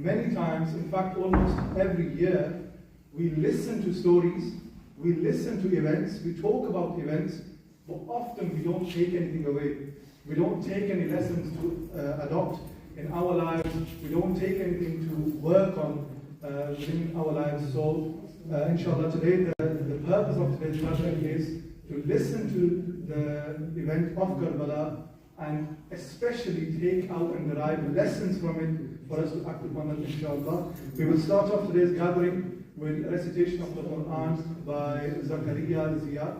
many times, in fact almost every year, we listen to stories, we listen to events, we talk about events, but often we don't take anything away. We don't take any lessons to adopt in our lives. We don't take anything to work on within our lives. So, inshallah, today the purpose of today's gathering is to listen to the event of Karbala and especially take out and derive lessons from it for us to act upon it, inshallah. We will start off today's gathering with a recitation of the Quran by Zakaria Zia.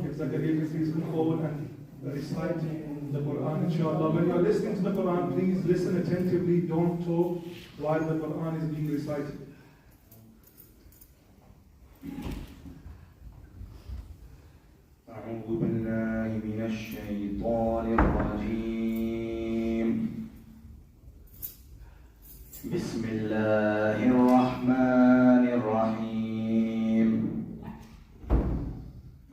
If Zakaria can please come forward and recite the Quran, inshallah. When you are listening to the Quran, please listen attentively, don't talk while the Quran is being recited. أعوذ بالله من الشيطان الرجيم. بسم الله الرحمن الرحيم.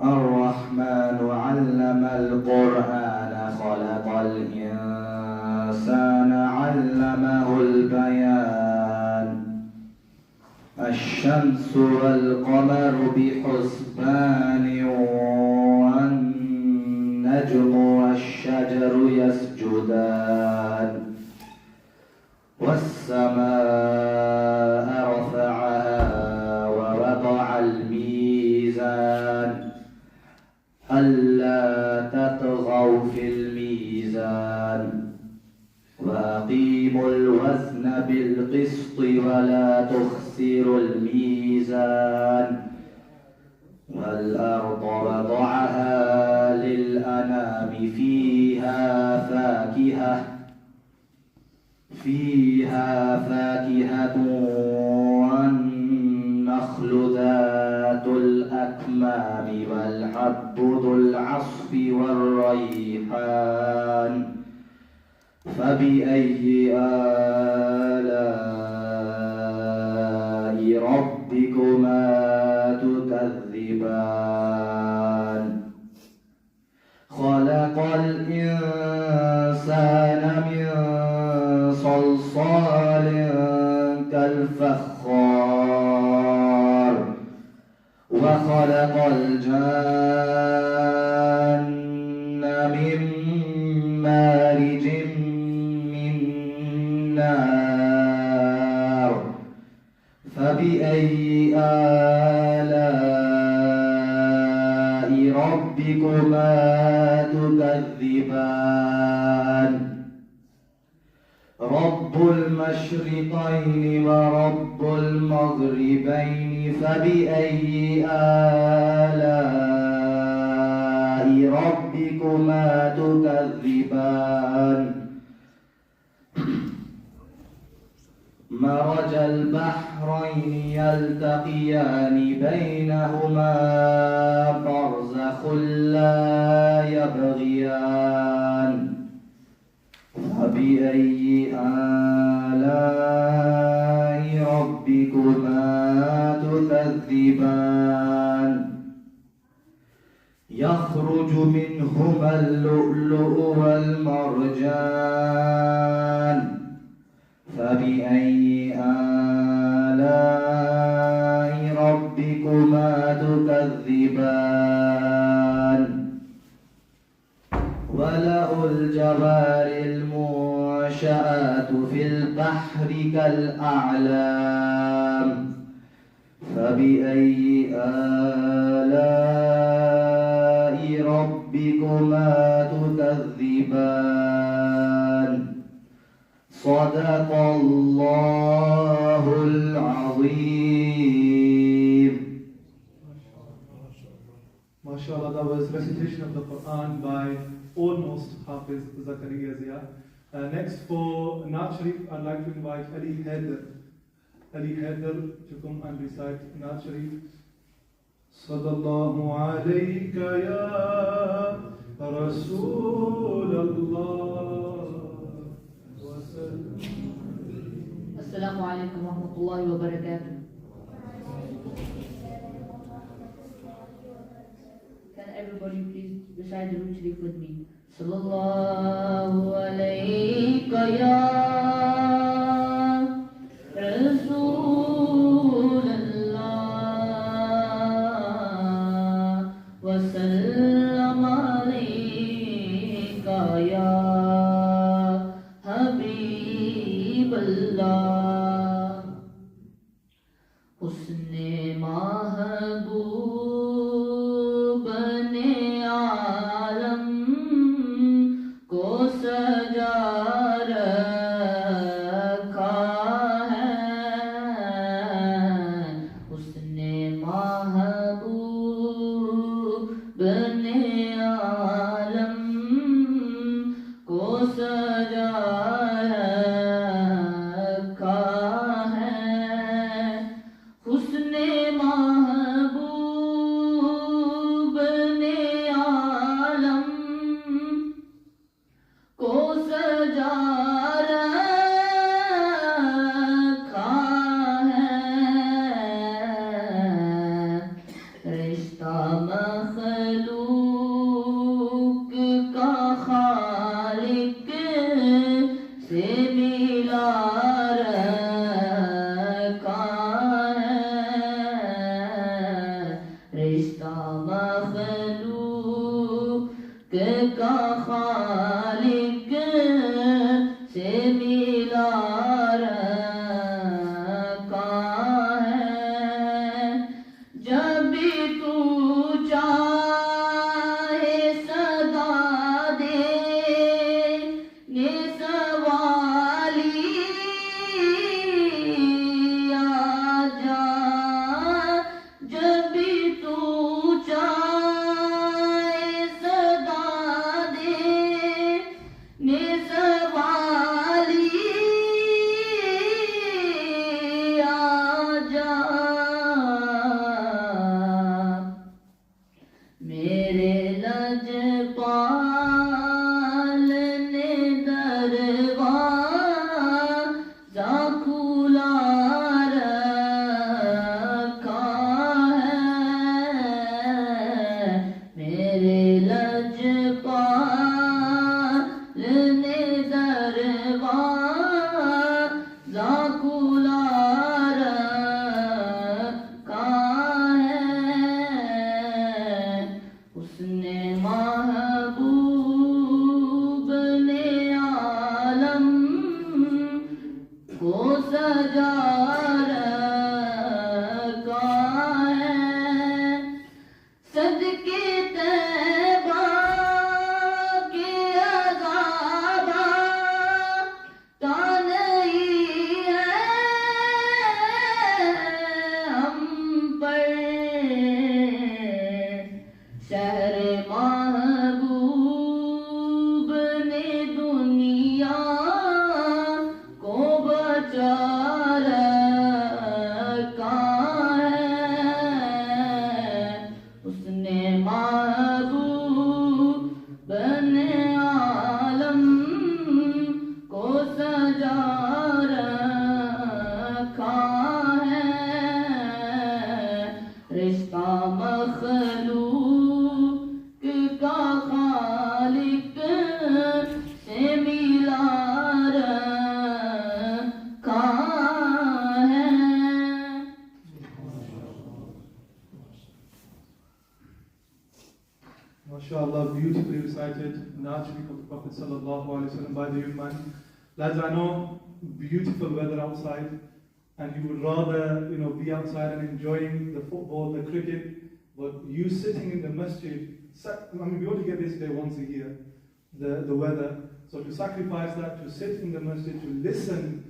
الرحمن علم القرآن خلق الإنسان علمه البيان. الشمس والقمر بحسبان والنجم والشجر يسجدان. والسماء رفعها ووضع الميزان ألا تطغوا في الميزان وأقيموا الوزن بالقسط ولا تخسروا الميزان. والأرض وضعها للأنام فيها فاكهة والنخل ذات الأكمام والحب ذو العصف والريحان. فبأي آلاء ربكما تكذبان. خلق الإنسان من صلصال كالفخار وخلق الجن من مارج من نار. فبأي آلاء ربكما تكذبان. رب المشرقين ورب المغربين. فبأي آلاء ربكما تكذبان. مرج البحرين يلتقيان بينهما برزخ لا يبغيان. فبأي آلاء ربكما تكذبان. يخرج منهما اللؤلؤ والمرجان. فبأي آلاء ربكما تكذبان. وله الجوار المنشآت في البحر كالأعلام. فبأي آلاء ربكما تكذبان. صدق الله العظيم. MashaAllah, that was recitation of the Quran by almost Hafiz Zakaria Zia. Next for Naat Sharif, I'd like to invite Ali Haider to come and recite Naat Sharif. Sallallahu alayka ya Rasulallah. Assalamu alaikum wa rahmatullahi wa barakatuh. Can everybody please recite the Root Sharif with me? Sallallahu alayka ya اللہ حسن محبوب نے عالم کو سجا رکھا ہے حسن محبوب نے عالم کو سجا رکھا ہے حسن محبوب نے عالم کو سجا رکھا ہے رشتہ مخلوق کا خالق سے ملا رکھا ہے رشتہ مخلوق کا خالق سے ملا رکھا ہے جب بھی تو چاہے صدا دے نے سوالی آ جا جب بھی تو چاہے صدا دے نے سوالی آ جا میرے لجپال نے دروازہ کھلا رکھا ہے میرے لجپال نے دروازہ کھلا رکھا ہے حسن محبوب نے عالم کو سجا رکھا ہے صدقے طیبہ کے عذاب تا نہیں ہے ہم پر شہر محبوب نے دنیا کو بچا رکھا ہے حسن محبوب نے عالم کو سجا رکھا ہے رشتہ مخلوق کا خالق سے ملا رکھا ہے MashaAllah, beautifully recited Naat Sharif of the Prophet sallallahu alaihi wasallam by the young man. Lads, I know beautiful weather outside, and you would rather, be outside and enjoying the football, the cricket, but you sitting in the masjid. We only get this day once a year, the weather. So to sacrifice that, to sit in the masjid, to listen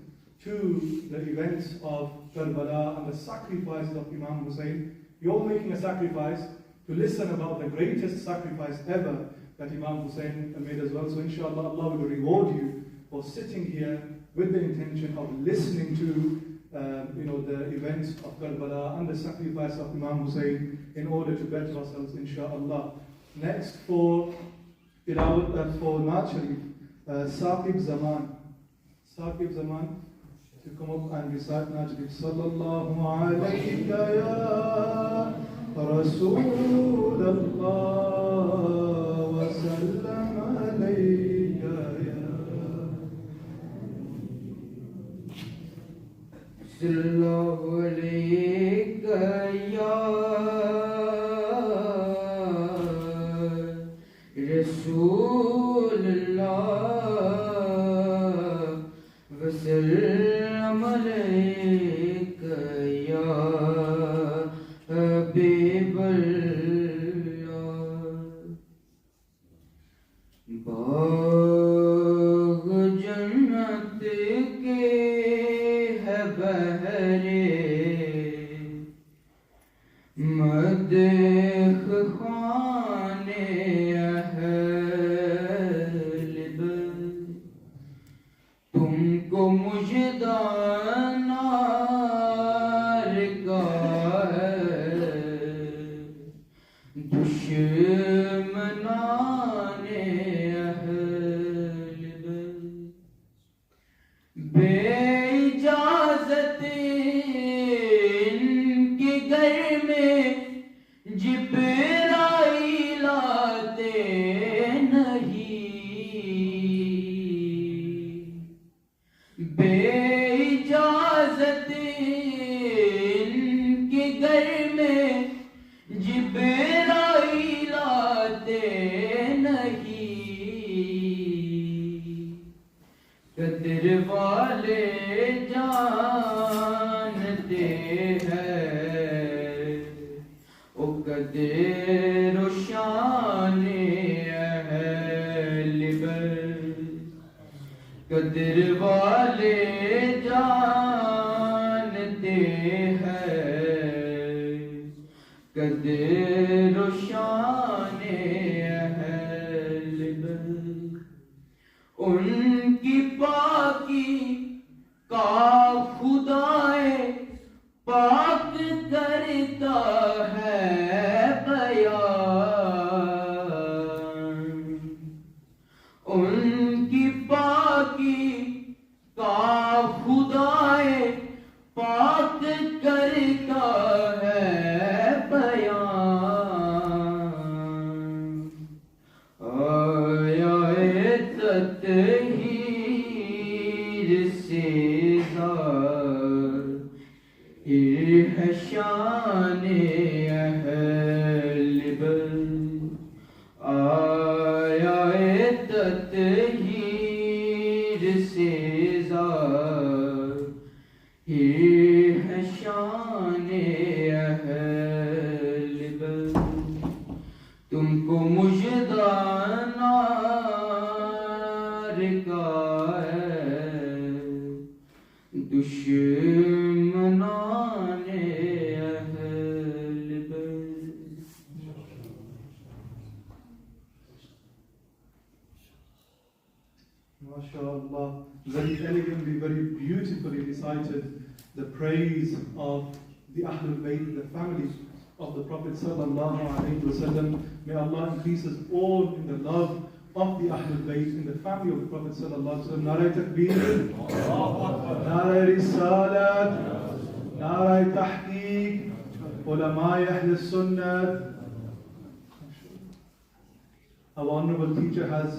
to the events of Karbala and the sacrifice of Imam Hussein, you're making a sacrifice to listen about the greatest sacrifice ever that Imam Hussein made as well. So inshallah, Allah will reward you for sitting here with the intention of listening to the events of Karbala and the sacrifice of Imam Hussein in order to better ourselves, inshallah. Next for Naat Sharif, Saqib Zaman to come up and recite Naat Sharif. Sallallahu alayka ya Rasul Allah wa sallam alayka ya Sallallahu alayka ya Rasul Allah wa sallam وسلم عليك يا حبيب الله باغ جنت کے ہے بہرے مدح خانے اہل بیت تم کو مجدہ نار کا ہے دشمنان اہل بیت بے اجازت ان کے گھر میں جبرائیل آتے نہیں بے اجازت ان کے گھر میں جبرائیل آتے نہیں قدر والے جانتے ہیں او قدر و شان اہل بیت قدر والے جانتے ہیں قدر و شان اہل بیت ان کی پاکی کا خدائے پاک کرتا ہے بیان ان کی پاکی کا خدائے پاک کرتا ہے بیان آیا تطہیر سے ہے شان اہل بیت آیا تطہیر سے ہے شان اہل بیت تم کو مجدہ نار کا ہے دشمنان اہل بیت MashaAllah, very elegantly, very beautifully recited the praise of the Ahlul Bayt, the family of the Prophet sallallahu alaihi wasallam. May Allah increase us all in the love of the Ahlul Bayt, in the family of the Prophet sallallahu alaihi wasallam. Naray Takbir, Naray Risalat, Naray Tahqiq, Ulamai Ahl Sunnah. Our honorable teacher has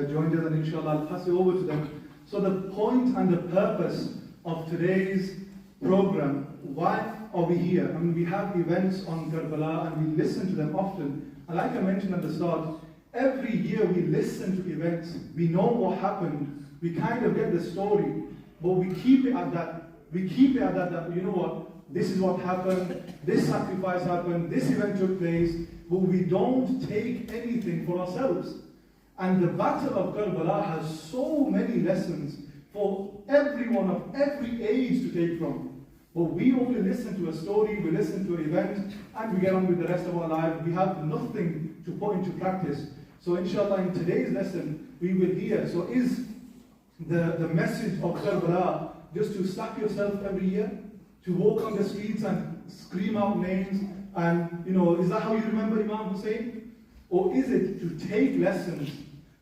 joined us, and inshallah I'll pass it over to them. So the point and the purpose of today's program, why are we here? I mean, we have events on Karbala and we listen to them often. And like I mentioned at the start, every year we listen to events, we know what happened, we kind of get the story, but we keep it at that. We keep it at that, you know what, this is what happened, this sacrifice happened, this event took place, but we don't take anything for ourselves. And the battle of Karbala has so many lessons for everyone of every age to take from. But we only listen to a story, we listen to an event, and we get on with the rest of our life. We have nothing to put into practice. So inshallah, in today's lesson, we will hear. So is the message of Karbala just to slap yourself every year? To walk on the streets and scream out names? And, you know, is that how you remember Imam Hussein? Or is it to take lessons,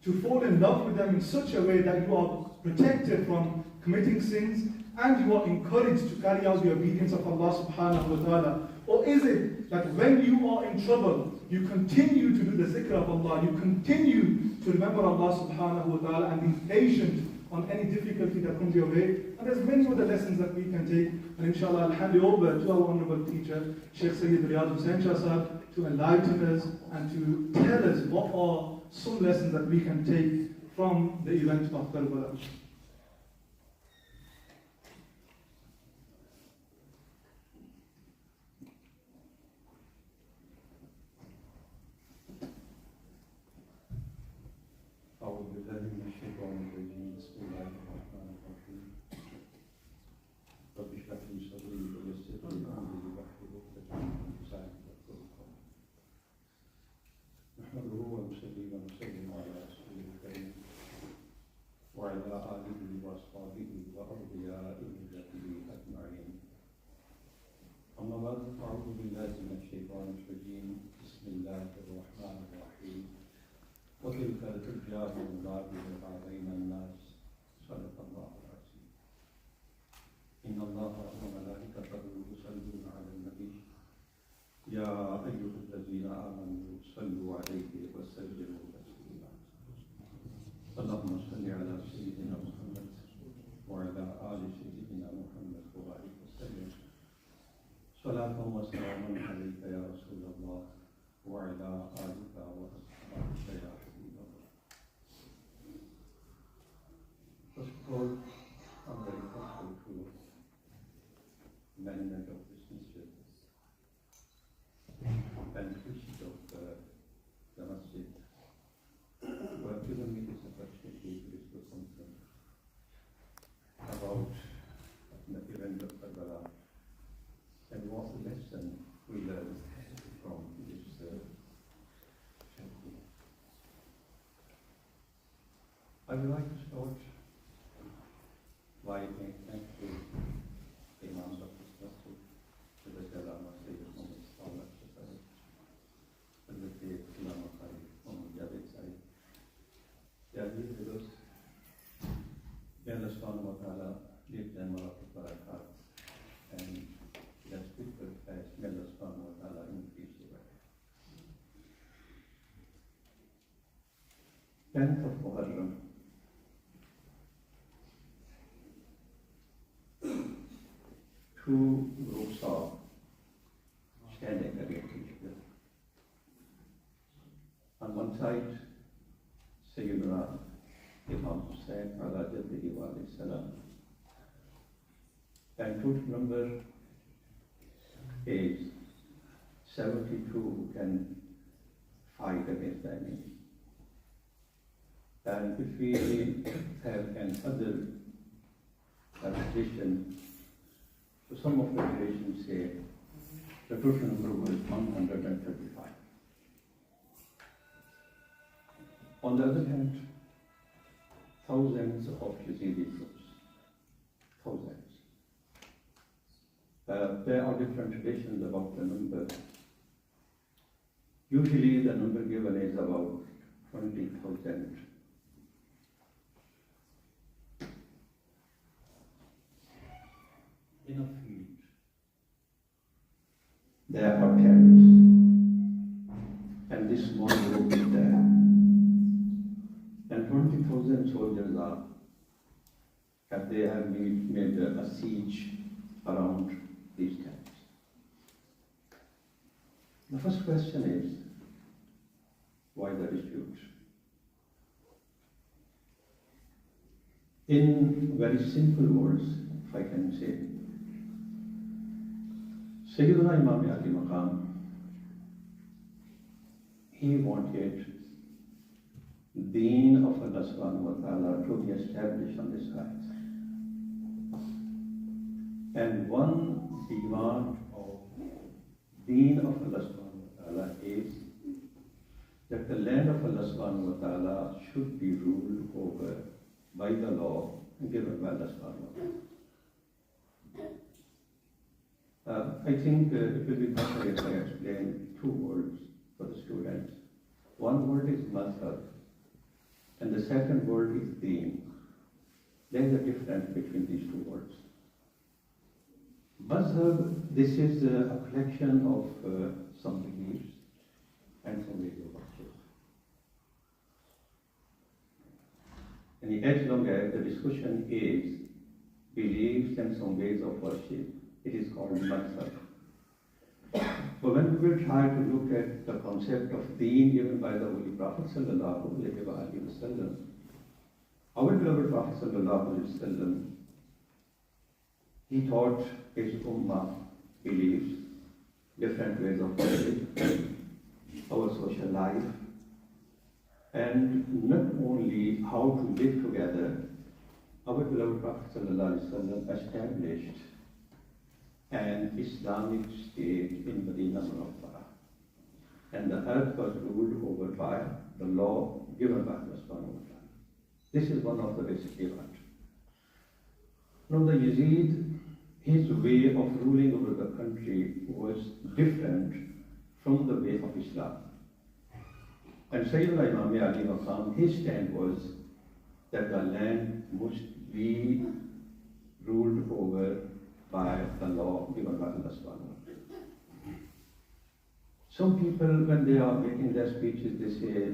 to fall in love with them in such a way that you are protected from committing sins and you are encouraged to carry out the obedience of Allah subhanahu wa ta'ala? Or is it that when you are in trouble, you continue to do the zikr of Allah, you continue to remember Allah subhanahu wa ta'ala and be patient on any difficulty that comes your way? And there's many other lessons that we can take. And inshallah, I'll hand it over to our honorable teacher, Sheikh Sayyid Riyad Hussain Shah Sahib, to enlighten us and to tell us what are some lessons that we can take from the event of Karbala. بالله من الشيطان الرجيم بسم الله الرحمن الرحيم رب اشرح لي صدري ويسر لي امري واحلل عقدة من لساني يفقهوا قولي نحمده ونصلي ونسلم على رسوله الكريم وعلى اله واصحابه واوليائه اجمعين اما بعد اعوذ بالله من الشيطان الرجيم بسم الله الرحمن الرحيم وتلك الحجة نضربها بين الناس صدق الله العظيم إن الله وملائكته يصلون على النبي يا أيها الذين آمنوا صلوا عليه وسلموا تسليما اللهم صل على سيدنا محمد وعلى آل سيدنا محمد وبارك وسلم صلاة وسلاما عليك يا رسول الله وعلى آلك وأصحابك يا حبيب الله. First of all, I'm very thankful to management of this masjid and leadership of the masjid who have given me this opportunity to discuss something about the event of Karbala and what lesson we learned from this tragedy. I would like to start by saying thank you to the Imams of this masjid, to the Jalama Sayyid Muhammad Sallallahu Alaihi Wasallam, to the Sayyid Sulama Khalid Muhammad Javed Said. They are here with us. May Allah Subhanahu wa Ta'ala give them a lot of barakat and let's speak with as may Allah Subhanahu wa Ta'ala increase the way. 10th of Muharram. Two groups are standing against each other. On one side, Sayyidina Imam Hussain ala jaddihi wa alayhi salam. And group number is 72 who can fight against the enemy. And if we have another tradition, so some of the traditions say the total number was 135. On the other hand, thousands of Yazidi troops, thousands. There are different traditions about the number. Usually the number given is about 20,000. In a field, there are terrorists, and this small group is there, and 20,000 soldiers are, and they have made a siege around these camps. The first question is, why the dispute? In very simple words, if I can say, Sayyidina Imam Ali Maqam, he wanted Deen of Allah Subhanahu wa Ta'ala to be established on this earth. And one demand of Deen of Allah Subhanahu wa Ta'ala is that the land of Allah Subhanahu wa Ta'ala should be ruled over by the law given by Allah Subhanahu wa Ta'ala. I think it will be better if I explain two words for the students. One word is Masjid, and the second word is Deen. There is a difference between these two words. Mazhab, this is a collection of some beliefs and some ways of worship. And as long as the discussion is beliefs and some ways of worship, it is called mazhab. But when we will try to look at the concept of deen given by the Holy Prophet sallallahu alaihi wasallam, our beloved Prophet sallallahu alaihi wasallam, he taught his ummah beliefs, different ways of worship, our social life, and not only how to live together, our beloved Prophet ﷺ established an Islamic state in Medina Munawwara, and the earth was ruled over by the law given by Allah subhanahu wa ta'ala. This is one of the basic events. Now the Yazid, his way of ruling over the country was different from the way of Islam. And Sayyidina Imam Ali Maqam, his stand was that the land must be ruled over by the law given by Allah subhanahu wa ta'ala. Some people, when they are making their speeches, they say,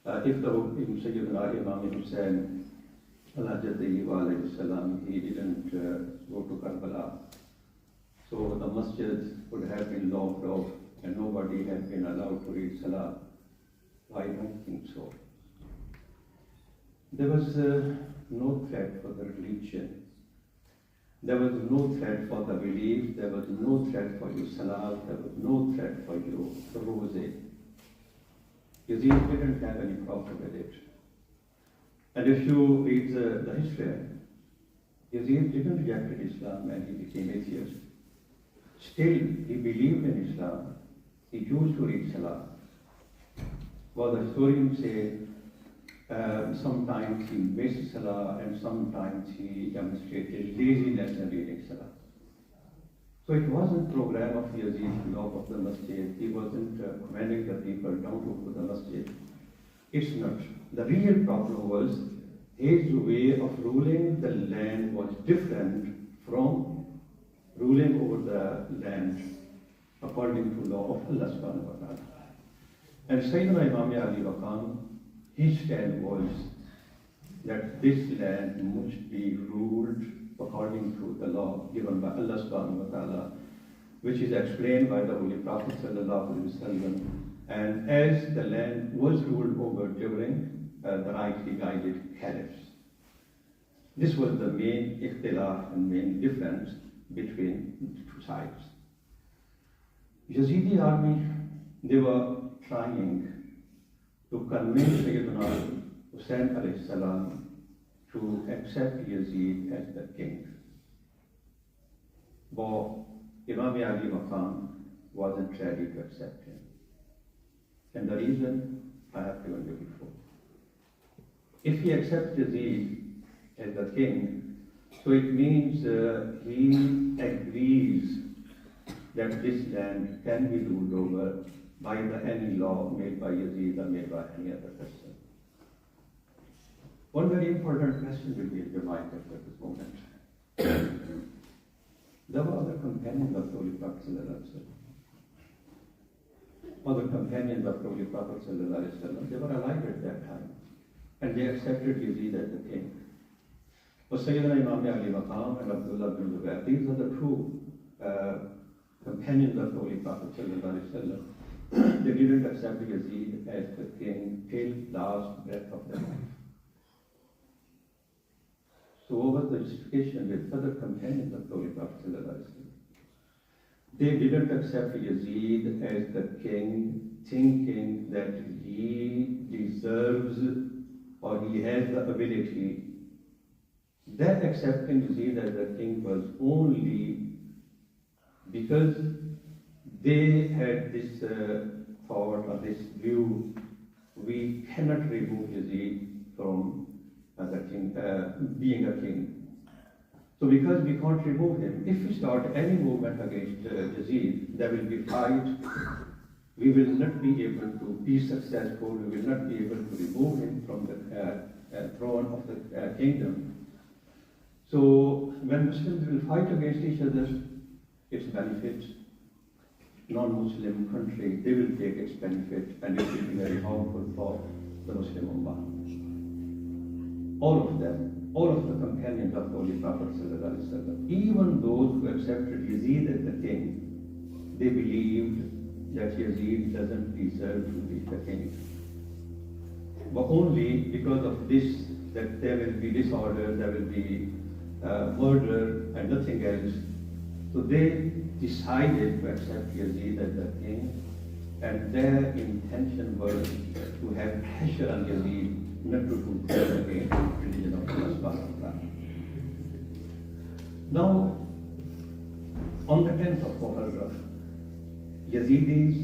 if the Sayyidina Imam Hussain, he didn't go to Karbala, so the masjid would have been locked off and nobody had been allowed to read Salah. I don't think so. There was no threat for the religion. There was no threat for the belief. There was no threat for your Salah. There was no threat for your rosé. Yazid didn't have any problem with it. And if you read the history, Yazid didn't reject Islam and he became atheist. Still, he believed in Islam. He chose to read Salah. Well, the historians say sometimes he missed Salah and sometimes he demonstrated laziness in reading Salah. So it wasn't program of Yazid, law of the Masjid. He wasn't commanding the people don't go to the Masjid. It's not. The real problem was his way of ruling the land was different from ruling over the land according to law of Allah subhanahu wa ta'ala. And Sayyidina Imam Ali Maqam, his stand was that this land must be ruled according to the law given by Allah subhanahu wa ta'ala, which is explained by the Holy Prophet sallallahu alaihi wasallam. And as the land was ruled over during the rightly guided caliphs. This was the main ikhtilaf and main difference between the two sides. Yazidi army, they were trying to convince Sayyidina Hussain alayhi salam to accept Yazid as the king. But Imam Ali Maqam wasn't ready to accept him. And the reason I have given you before. If he accepts Yazid as the king, so it means he agrees that this land can be ruled over by any law made by Yazid or made by any other person. One very important question will be in your mind at this moment. There were other companions of the Holy Prophet ﷺ. Other companions of the Holy Prophet ﷺ, they were alive at that time. And they accepted Yazid as the king. But Sayyidina Imam Ali Maqam and Abdullah bin Zubair, these are the two companions of the Holy Prophet ﷺ. They didn't accept Yazid as the king till last breath of their life. So what was the justification with other companions of the Holy Prophet ﷺ? They didn't accept Yazid as the king, thinking that he deserves or he has the ability. That accepting Yazid as the king was only because they had this thought or this view, we cannot remove Yazid from the king, being a king. So because we can't remove him, if we start any movement against Yazid, there will be fight. We will not be able to be successful. We will not be able to remove him from the throne of the kingdom. So when Muslims will fight against each other, its benefits. Non-Muslim country, they will take its benefit and it will be very harmful for the Muslim Ummah. All of them, all of the companions of the Holy Prophet ﷺ, even those who accepted Yazid as the king, they believed that Yazid doesn't deserve to be the king. But only because of this, that there will be disorder, there will be murder and nothing else. So they decided to accept Yazid as the king, And their intention was to have pressure on Yazid not to do crime against the religion of Allah subhanahu wa ta'ala. Now, on the 10th of Muharram, Yazidis,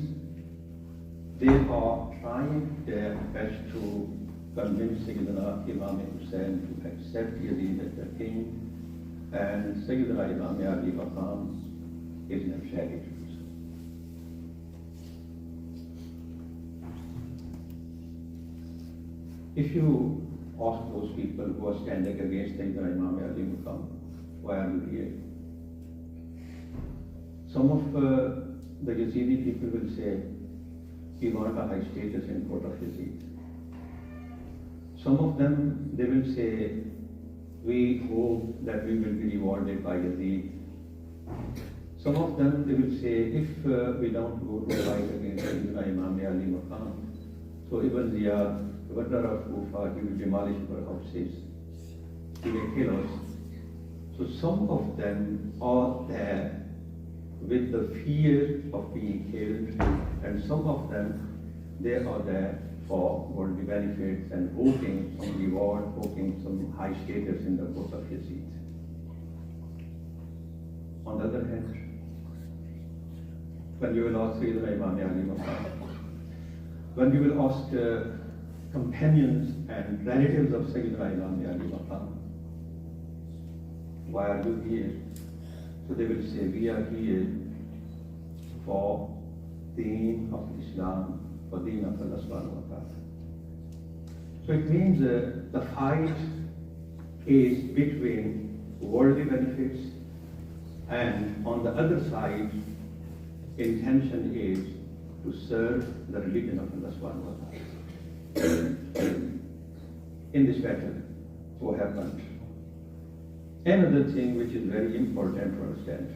they are trying their best to convince Sayyidina Imam Hussain to accept Yazid as the king, and Sayyidina Imam Ali Maqam is not ready to do so. If you ask those people who are standing against Sayyidina Imam Ali Maqam, why are you here? Some of the Yazidi people will say, we want a high status in court of Yazid. Some of them, they will say, we hope that we will be rewarded by Yazid. Some of them, they will say, if we don't go to fight against Sayyidina Imam Ali Maqam, so even the governor of Kufa, he will demolish our houses, he will kill us. So some of them are there with the fear of being killed, and some of them, they are there for worldly benefits and hoping some reward, hoping some high status in the court of Yazid. On the other hand, when you will ask Sayyidina Imam Ali Maqam, when you will ask companions and relatives of Sayyidina Imam Ali Maqam, why are you here? So they will say, we are here for Deen of Islam, for Deen of Allah subhanahu wa ta'ala. So it means the fight is between worldly benefits, and on the other side, intention is to serve the religion of Allah subhanahu wa ta'ala. In this battle, what happened? Another thing which is very important to understand.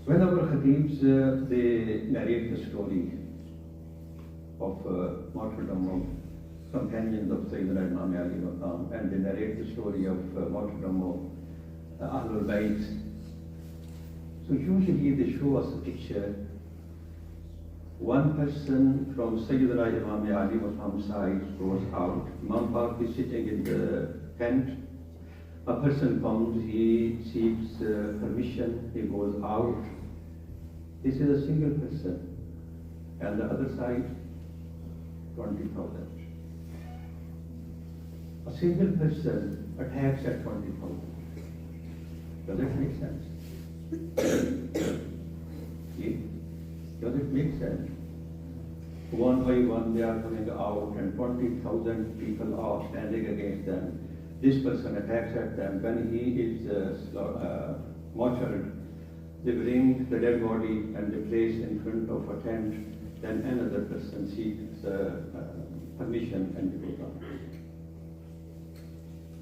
When our Khatibs, they narrate the story of martyrdom of companions of Sayyidina Imam Ali Maqam, and they narrate the story of martyrdom of Ahlul Bayt. So usually they show us a picture. One person from Sayyidina Imam Ali Maqam's side goes out. Imam Pak is sitting in the tent. A person comes, he seeks permission, he goes out. This is a single person. And the other side, 20,000. A single person attacks at 20,000. Does it make sense? See? Does it make sense? One by one they are coming out and 20,000 people are standing against them. This person attacks at them. When he is martyred, they bring the dead body and they place in front of a tent. Then another person seeks permission and they go down.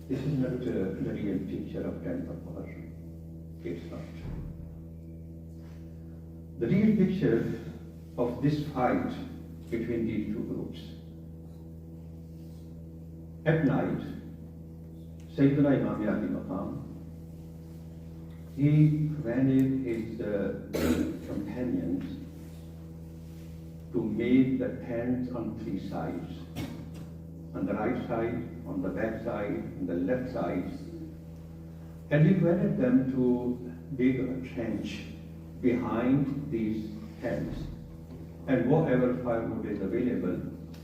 This is not a real picture of 10th of Muharram. It's not. The real picture of this fight between these two groups. At night, Sayyidina Imam Ali Maqam, he commanded his companions to make the tents on three sides. On the right side, on the back side, on the left side. And he commanded them to dig a trench behind these tents, and whatever firewood is available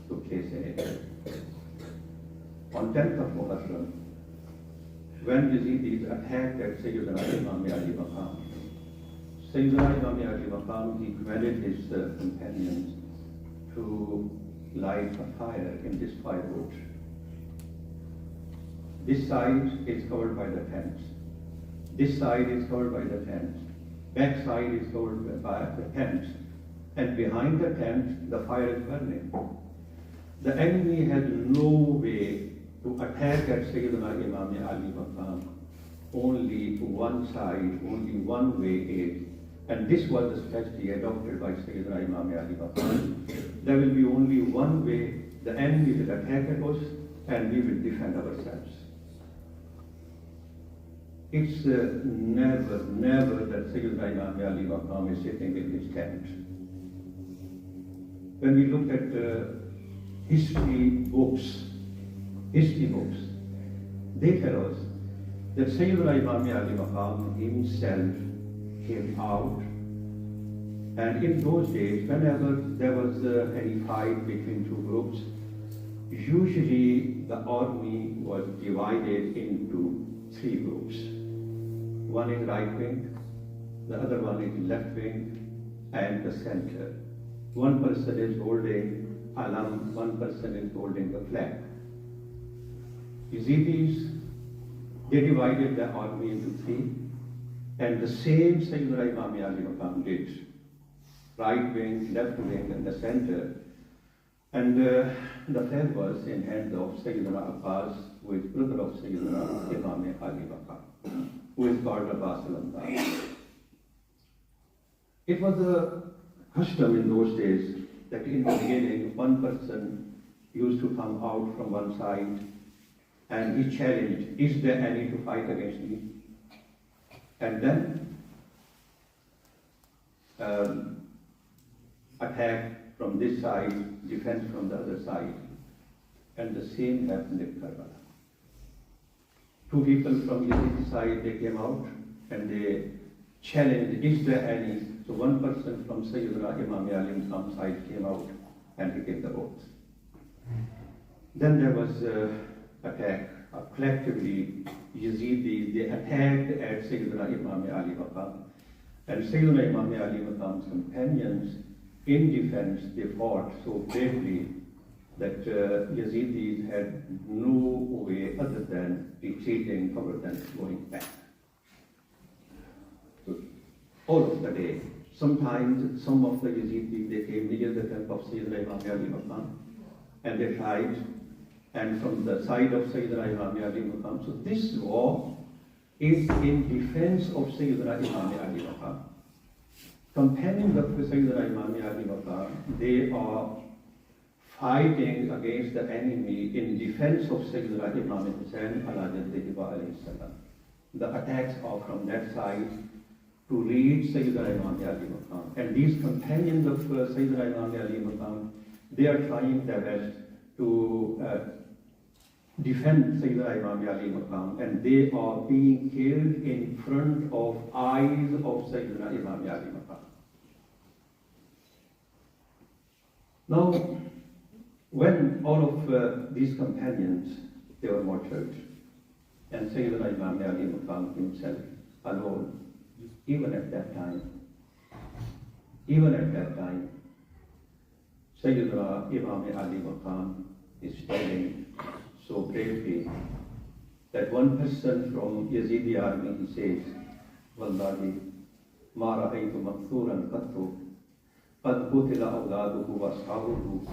to place in it. On 10th of Muharram, when Yazidis attacked at Sayyidina Imam Ali Maqam, Sayyidina Imam Ali Maqam, he commanded his companions to light a fire in this firewood. This side is covered by the tents. This side is covered by the tents. Back side is covered by the tents. And behind the tent, the fire is burning. The enemy had no way to attack at Sayyidina Imam Ali Maqam. Only one side, only one way is. And this was the strategy adopted by Sayyidina Imam Ali Maqam. There will be only one way. The enemy will attack at us and we will defend ourselves. It's never that Sayyidina Imam Ali Maqam is sitting in his tent. when we look at history books, they tell us that Sayyidina Imam Ali Maqam himself came out, and in those days, whenever there was any fight between two groups, usually the army was divided into three groups. One is right wing, the other one is left wing, and the center. One person is holding alam, one person is holding the flag. Yazidis, they divided the army into three, and the same Sayyidina Imam Ali Maqam did. Right wing, left wing, and the center. And the flag was in hands of Sayyidina Abbas, who is brother of Sayyidina Imam Ali Maqam, who is called Abbas al-Andar. It was a custom in those days that in the beginning, one person used to come out from one side and he challenged, is there any to fight against me? And then attack from this side, defense from the other side. And the same happened in Karbala. Two people from Yazidi side, they came out and they challenged, is there any? So one person from Sayyidina Imam Ali Maqam side came out and he gave the oath. Then there was attack, collectively Yazidi, they attacked at Sayyidina Imam Ali Maqam. And Sayyidina Imam Ali Maqam's companions, in defense, they fought so bravely that Yazidis had no way other than retreating, other than going back. So, all of the day, sometimes some of the Yazidis, they came near the camp of Sayyidina Imam Ali Maqam and they tried, and from the side of Sayyidina Imam Ali Maqam. So this war is in defense of Sayyidina Imam Ali Maqam. Companions of Sayyidina Imam Ali Maqam, they are fighting against the enemy in defense of Sayyidina Imam Hussain ala jaddihi wa alayhi salam. The attacks are from that side to reach Sayyidina Imam Ali Maqam. And these companions of Sayyidina Imam Ali Maqam, they are trying their best to defend Sayyidina Imam Ali Maqam, and they are being killed in front of eyes of Sayyidina Imam Ali Maqam. Now, when all of these companions, they were martyred, and Sayyidina Imam Ali Maqam himself alone, even at that time, Sayyidina Imam Ali Maqam is telling so bravely that one person from Yazidi army, he says, Wallahi, ma ra'aytu makthuran qattu, qad qutila awladuhu wa ashabuhu,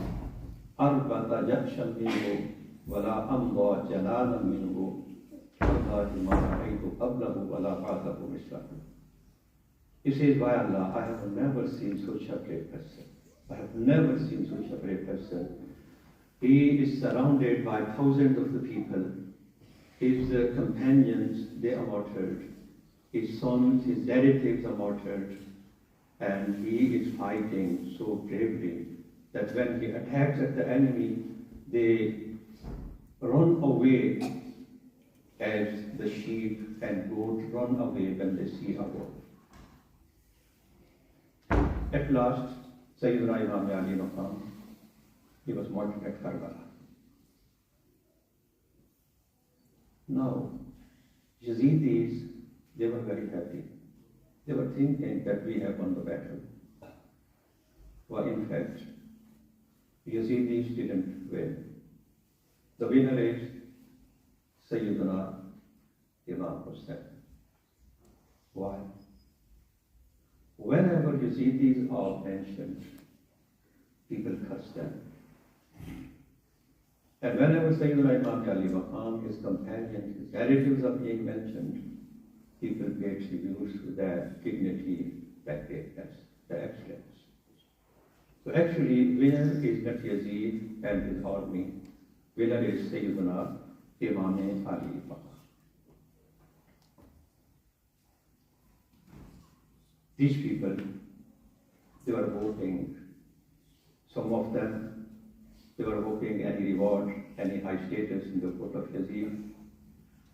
arbata jakshan minhu, wala amda jalalan minhu, wallahi ma ra'aytu qablahu wala ba'dahu mislahu. He says, by Allah, I have never seen such a brave person. I have never seen such a brave person. He is surrounded by thousands of the people. His companions, they are martyred. His sons, his relatives are martyred. And he is fighting so bravely that when he attacks at the enemy, they run away as the sheep and goat run away when they see a wolf. At last, Sayyidina Imam Ali Maqam, he was martyred at Karbala. Now, Yazidis, they were very happy. They were thinking that we have won the battle. Well, in fact, Yazidis didn't win. The winner is Sayyidina Imam Hussain. Why? Whenever Yazidis are mentioned, people curse them. And whenever Sayyidina Imam Ali Maqam, his companions, his relatives are being mentioned, people pay tribute to their dignity, their greatness, their excellence. So actually, winner is not Yazid and his army. Winner is Sayyidina Imam Ali Maqam. These people, they were voting Some of them, they were hoping any reward, any high status in the court of Yazid.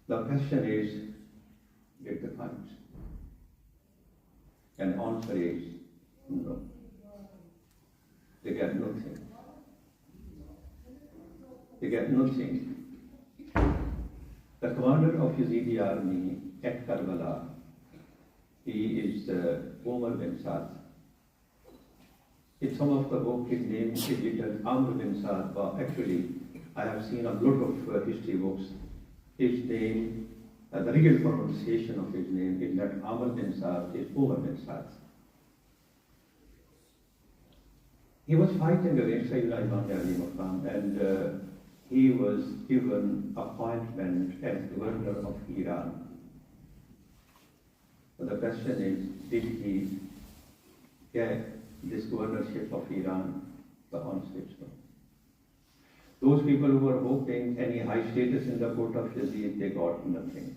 The question is, did they find? And answer is no. They get nothing. They get nothing. The commander of Yazidi army at Karbala, he is Umar bin Saad. In some of the book, his name is written Amr bin Saad, but actually, I have seen a lot of history books. His name, the real pronunciation of his name is not Amr bin Saad, it's Umar bin Saad. He was fighting against Sayyidina Imam Ali Maqam, and he was given appointment as governor of Iran. So the question is, did he get this governorship of Iran? The answer is no. Those people who were hoping any high status in the court of Yazid, they got nothing.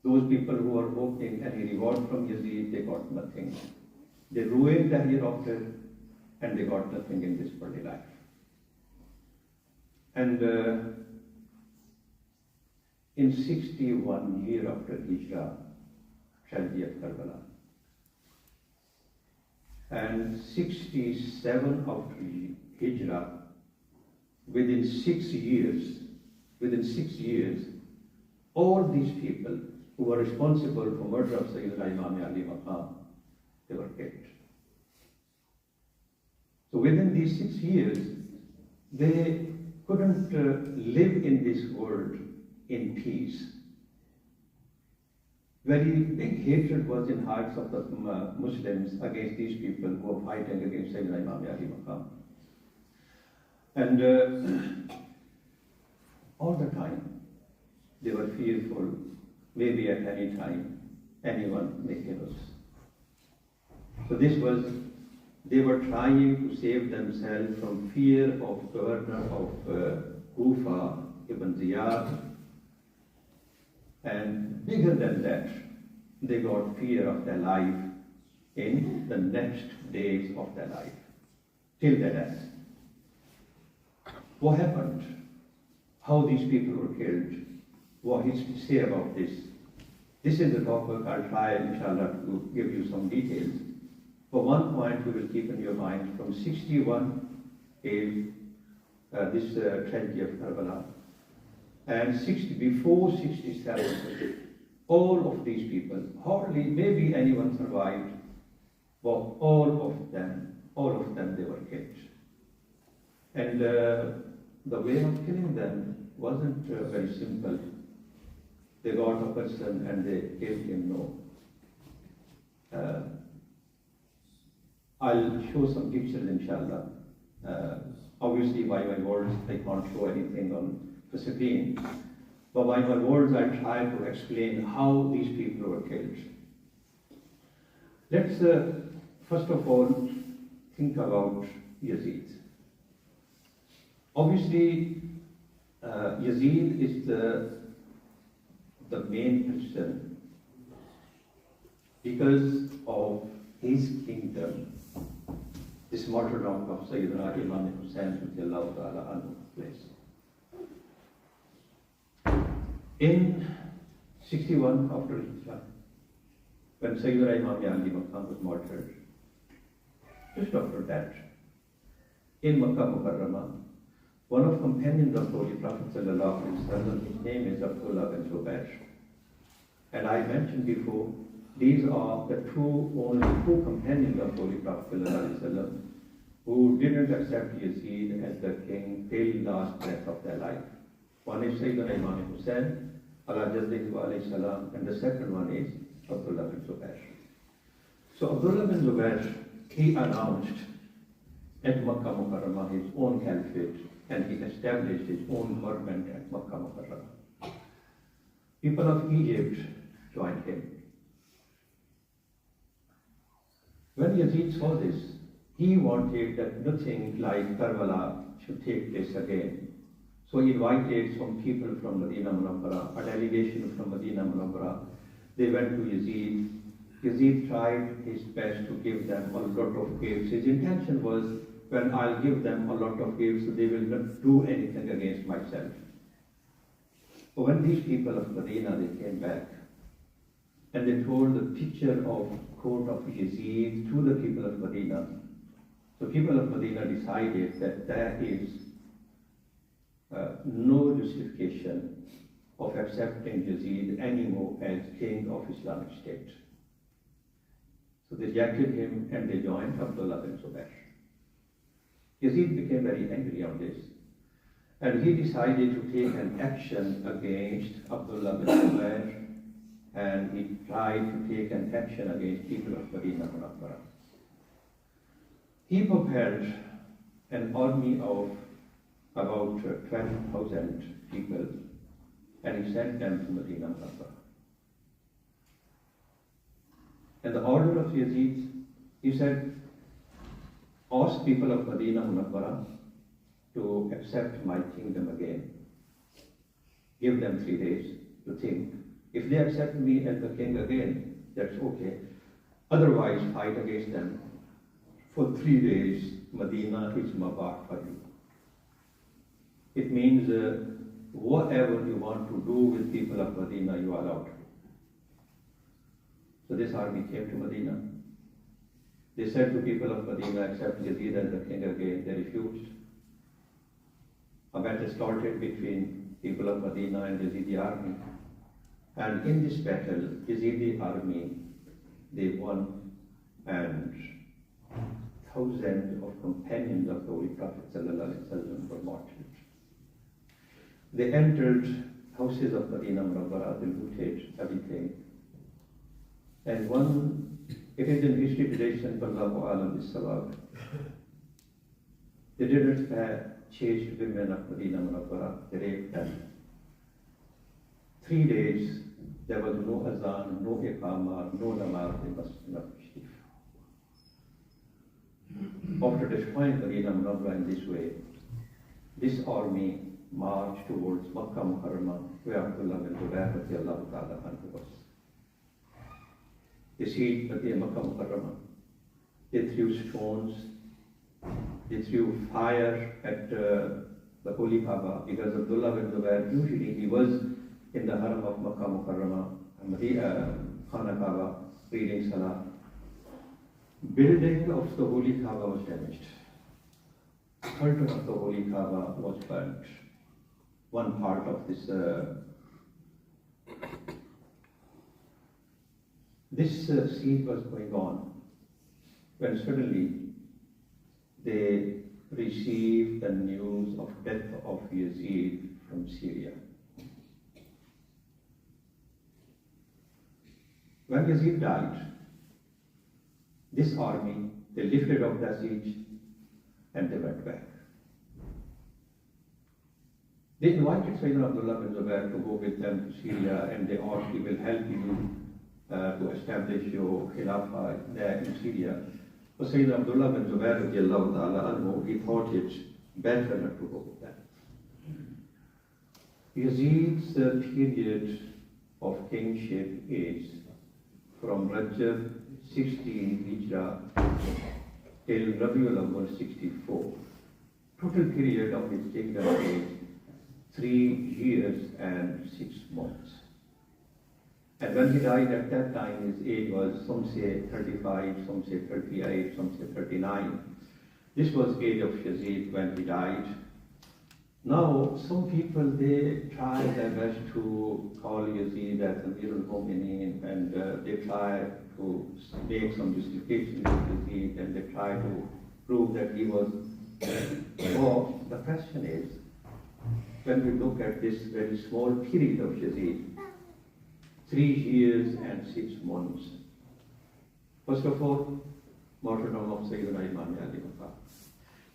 Those people who were hoping any reward from Yazid, they got nothing. They ruined the hereafter, and they got nothing in this worldly life. And in 61 years after Hijrah, tragedy of Karbala, and 67 after Hijrah, within 6 years, all these people who were responsible for murder of Sayyidina Imam Ali Maqam, they were killed. So within these 6 years, they couldn't live in this world in peace. Very big hatred was in hearts of the Muslims against these people who were fighting against Sayyidina Imam Ali Maqam. And all the time, they were fearful, maybe at any time, anyone may kill us. So they were trying to save themselves from fear of governor of Kufa, Ibn Ziyad, and bigger than that, they got fear of their life in the next days of their life, till their death. What happened? How these people were killed? What history say about this? This is the topic I'll try, inshallah, to give you some details. But one point we will keep in your mind, from 61 till this tragedy of Karbala, and before 67, all of these people, hardly, maybe anyone survived, but all of them, they were killed. And the way of killing them wasn't very simple. They got a person and they killed him, no. I'll show some pictures, inshallah. Obviously, by my words, I can't show anything on the screen. But by my words, I'll try to explain how these people were killed. Let's first of all think about Yazid. Obviously, Yazid is the main person because of his kingdom. This martyrdom of Sayyidina Imam Hussain took place. In 61 after Hijrah, when Sayyidina Imam Ali Maqam was martyred, just after that, in Makkah Mukarramah, one of the companions of Holy Prophet Sallallahu Alaihi Wasallam, his name is Abdullah bin Zubair. And I mentioned before, these are the only two companions of Holy Prophet Sallallahu Alaihi Wasallam who didn't accept Yazid as the king till last breath of their life. One is Sayyidina Imam Hussain, Allah Jazzahu alayhi salam, and the second one is Abdullah bin Zubair. So Abdullah bin Zubair, he announced at Makkah Mukarramah his own caliphate, and he established his own government at Makkah Mukarramah. People of Egypt joined him. When Yazid saw this, he wanted that nothing like Karbala should take place again. So he invited some people from Medina Munawwara, a delegation from Medina Munawwara. They went to Yazid. Yazid tried his best to give them a lot of gifts. His intention was when I'll give them a lot of gifts, they will not do anything against myself. But when these people of Medina, they came back, and they told the picture of court of Yazid to the people of Medina. So people of Medina decided that there is no justification of accepting Yazid anymore as king of Islamic State. So they rejected him and they joined Abdullah bin Zubair. Yazid became very angry on this, and he decided to take an action against Abdullah bin Zubair, and he tried to take an action against people of Medina Munawwara. He prepared an army of about 12,000 people, and he sent them to Medina Munawwara. And the order of Yazid, he said, ask people of Medina Munawwara to accept my kingdom again. Give them 3 days to think. If they accept me as the king again, that's okay. Otherwise, fight against them. For 3 days, Medina is mabah for you. It means whatever you want to do with people of Medina, you are allowed. So this army came to Medina. They said to people of Medina, accept Yazid as the king again. They refused. A battle started between people of Medina and Yazidi army. And in this battle, Yazidi army, they won, and thousands of companions of the Holy Prophet ﷺ were martyred. They entered houses of Medina Munawwara, they looted everything. And one, it is in history tradition, Wallahu Alam Bissawab, they didn't chase women of Medina Munawwara, they raped them. 3 days, there was no azan, no iqama, no namaz in Masjid. After destroying Medina Munawwara in this way, this army marched towards Makkah Mukarramah, where Abdullah bin Zubair radiallahu ta'ala anhu was. They sieged Makkah Mukarramah. They threw stones, they threw fire at the Holy Kaaba, because Abdullah bin Zubair, usually he was in the Haram of Makkah Mukarramah, Khana Kaaba, reading Salah. Building of the Holy Kaaba was damaged. Curtain of the Holy Kaaba was burnt. One part of this siege was going on, when suddenly they received the news of death of Yazid from Syria. When Yazid died, this army, they lifted up the siege and they went back. They invited Sayyidina Abdullah bin Zubair to go with them to Syria, and they asked, he will help you to establish your khilafah there in Syria. But Sayyidina Abdullah bin Zubair radiallahu ta'ala anhu, he thought it better not to go with them. Yazid's period of kingship is from Rajab 60 Hijrah till Rabiul Awwal 64. Total period of his kingdom is 3 years and 6 months. And when he died at that time, his age was, some say 35, some say 38, some say 39. This was age of Yazid when he died. Now, some people, they try their best to call Yazid as Amirul Mu'mineen, and they try to make some justification with Yazid, and they try to prove that he was. So the question is, when we look at this very small period of Yazid, 3 years and 6 months, first of all, martyrdom of Sayyidina Imam Ali Musa,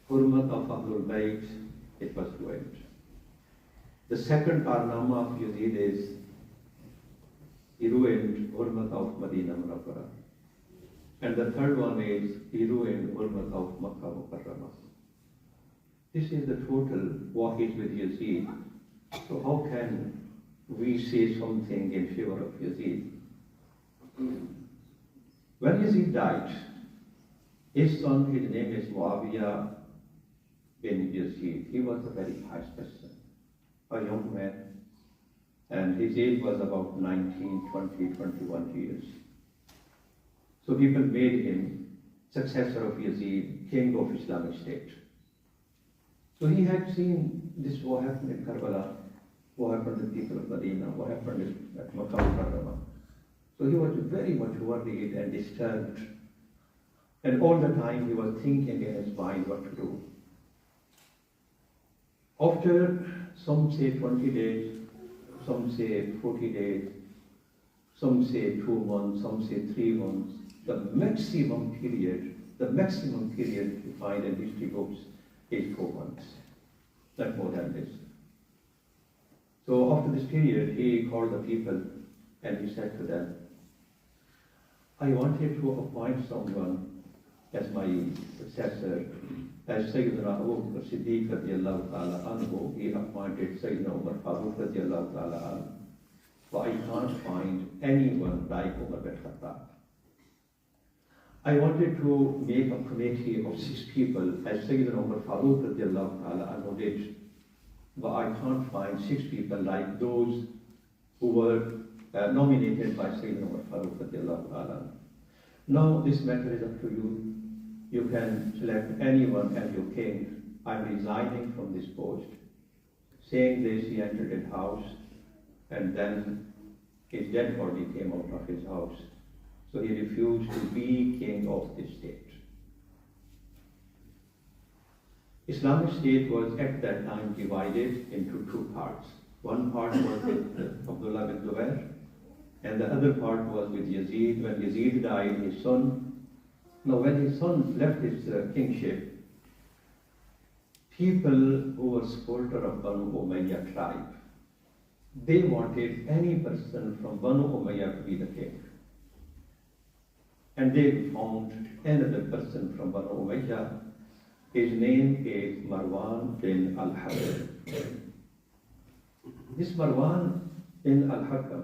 Hurmat of Ahlul Bayt, it was ruined. The second Karnama of Yazid is, he ruined Hurmat of Medina Munawwara. And the third one is, he ruined Hurmat of Makkah Mukarramah. This is the total what is with Yazid. So how can we say something in favor of Yazid? When Yazid died, his son, his name is Muawiyah, bin Yazid. He was a very pious person, a young man, and his age was about 19, 20, 21 years. So people made him successor of Yazid, king of Islamic State. So he had seen this what happened in Karbala, what happened to the people of Medina, what happened at Makkah al-Mukarramah. So he was very much worried and disturbed. And all the time he was thinking in his mind what to do. After some say 20 days, some say 40 days, some say 2 months, some say 3 months, the maximum period you find in history books is 4 months, not more than this. So after this period, he called the people and he said to them, I wanted to appoint someone as my successor. As Sayyidina Abu Bakr Siddiq radiallahu ta'ala anhu, he appointed Sayyidina Umar Farooq radiallahu ta'ala anhu. But I can't find anyone like Umar bin Khattab. I wanted to make a committee of 6 people, as Sayyidina Umar Farooq radiallahu ta'ala anhu did. But I can't find 6 people like those who were nominated by Sayyidina Umar Farooq radiallahu ta'ala anhu. Now this matter is up to you. You can select anyone as your king. I'm resigning from this post. Saying this, he entered his house, and then his dead body came out of his house. So he refused to be king of this state. Islamic State was at that time divided into 2 parts. One part was with Abdullah bin Zubair, and the other part was with Yazid. When Yazid died, his son. Now, when his son left his kingship, people who were supporters of Banu Umayyah tribe, they wanted any person from Banu Umayyah to be the king. And they found another person from Banu Umayyah. His name is Marwan bin al-Hakam. This Marwan bin al-Hakam,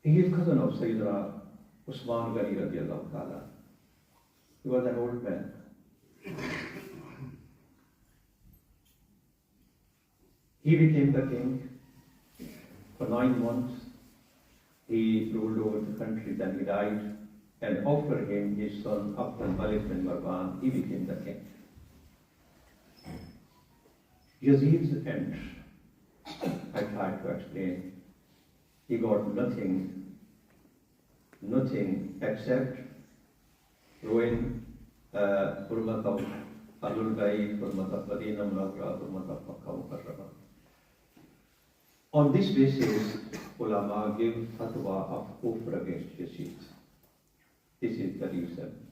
he is cousin of Sayyidina Usman Ghani radiallahu ta'ala. He was an old man. He became the king. For 9 months, he ruled over the country, then he died. And after him, his son Abdul Malik bin Marwan, he became the king. Yazid's end, I tried to explain, he got nothing except ruin, hurmat of Ahlul Bayt, hurmat of Madina Munawwara, hurmat of Makkah Mukarramah. On this basis, ulama give fatwa of kufr against Yazid. This is the reason.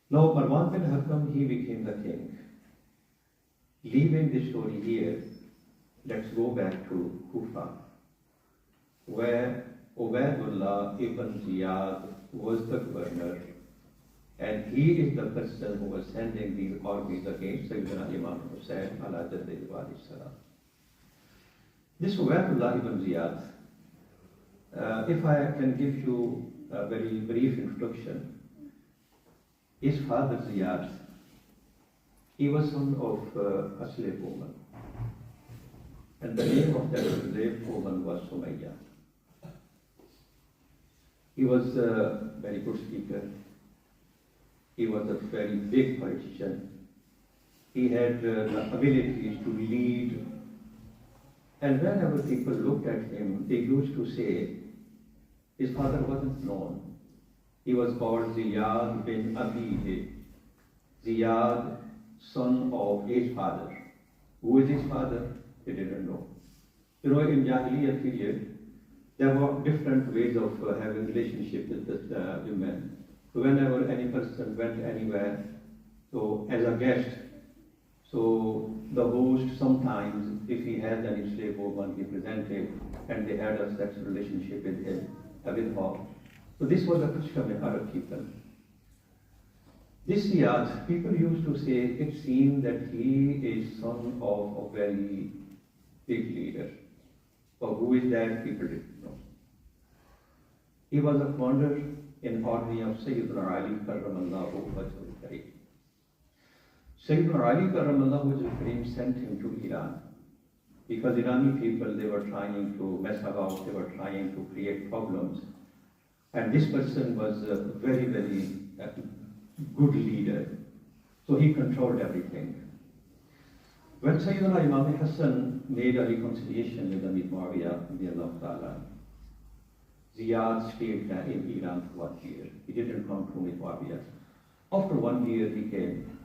Now, Marwan bin Hakam, he became the king. Leaving the story here, let's go back to Kufa, where Ubaydullah ibn Ziyad was the governor, and he is the person who was sending these armies against Sayyidina Imam Hussain ala jaddihi alayhi salam. This Ubaydullah ibn Ziyad, if I can give you a very brief introduction, his father Ziyad, he was son of a slave woman, and the name of that slave woman was Sumayya. He was a very good speaker. He was a very big politician. He had the abilities to lead. And whenever people looked at him, they used to say, his father wasn't known. He was called Ziyad bin Abihi. Ziyad, son of his father. Who is his father? They didn't know. You know, in Jahiliyyah period, there were different ways of having relationship with the women. So whenever any person went anywhere, so as a guest, so the host sometimes, if he had any slave woman, he presented, and they had a sexual relationship with him, with her. So this was a custom in Arab people. This Ziyad, people used to say, it seemed that he is son of a very big leader. But who is that? People didn't know. He was a commander in army of Sayyidina Ali karramallahu wajhahu kareem. Sayyidina Ali Karramallahu Kareem sent him to Iran because Irani people, they were trying to mess about, they were trying to create problems. And this person was a very, very good leader. So he controlled everything. When Sayyidina Imam Hassan made a reconciliation with Amir Muawiyah, Ziyad stayed in Iran for 1 year. He didn't come to Muawiyah. After 1 year he came,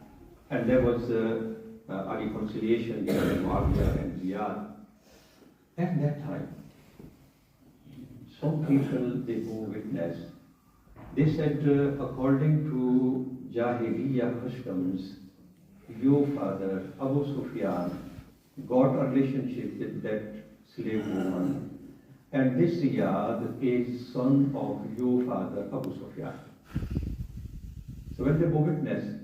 and there was a reconciliation between Muawiyah and Ziyad. At that time, some people, they bore witness. They said, according to Jahiliyyah customs, your father, Abu Sufyan, got a relationship with that slave woman, and this Ziyad is son of your father, Abu Sufyan. So when they bore witness,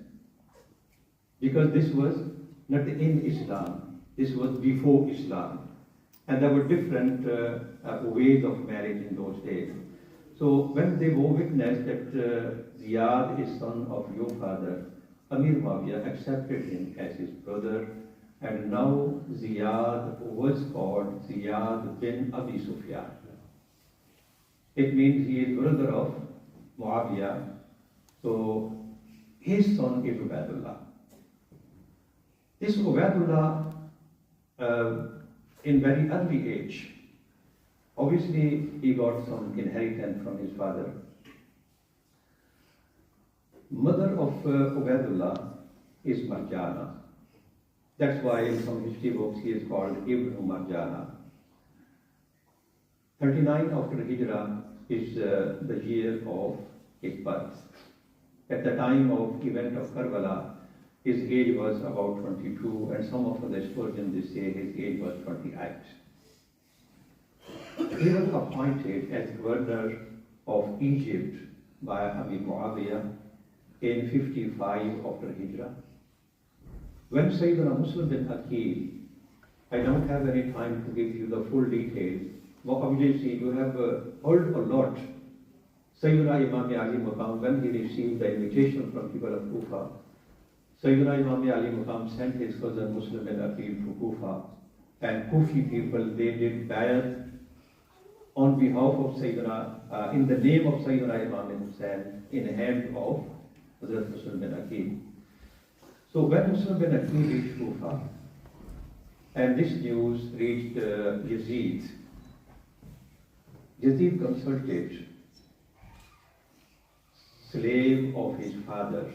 because this was not in Islam, this was before Islam, and there were different ways of marriage in those days. So when they bore witness that Ziyad is son of your father, Amir Muawiyah accepted him as his brother, and now Ziyad was called Ziyad bin Abi Sufyan. It means he is brother of Muawiyah, so his son is Ubaidullah. This Ubaidullah, in very early age, obviously he got some inheritance from his father. Mother of Ubaidullah is Marjana. That's why in some history books he is called Ibn Marjana. 39 after Hijrah is the year of his birth. At the time of event of Karbala, his age was about 22, and some of the historians they say his age was 28. He was appointed as governor of Egypt by Amir Muawiyah in 55 after Hijrah. When Sayyidina Muslim bin Aqil, I don't have any time to give you the full details, but obviously you have heard a lot. Sayyidina Imam Ali Maqam, when he received the invitation from people of Kufa, Sayyidina Imam Ali Maqam sent his cousin Muslim bin Aqil to Kufa, and Kufi people, they did bayat on behalf of Sayyidina, in the name of Sayyidina Imam Hussain, in the hand of Hazrat Muslim bin Aqil. So when Muslim bin Aqil reached Kufa, and this news reached Yazid, Yazid consulted slave of his father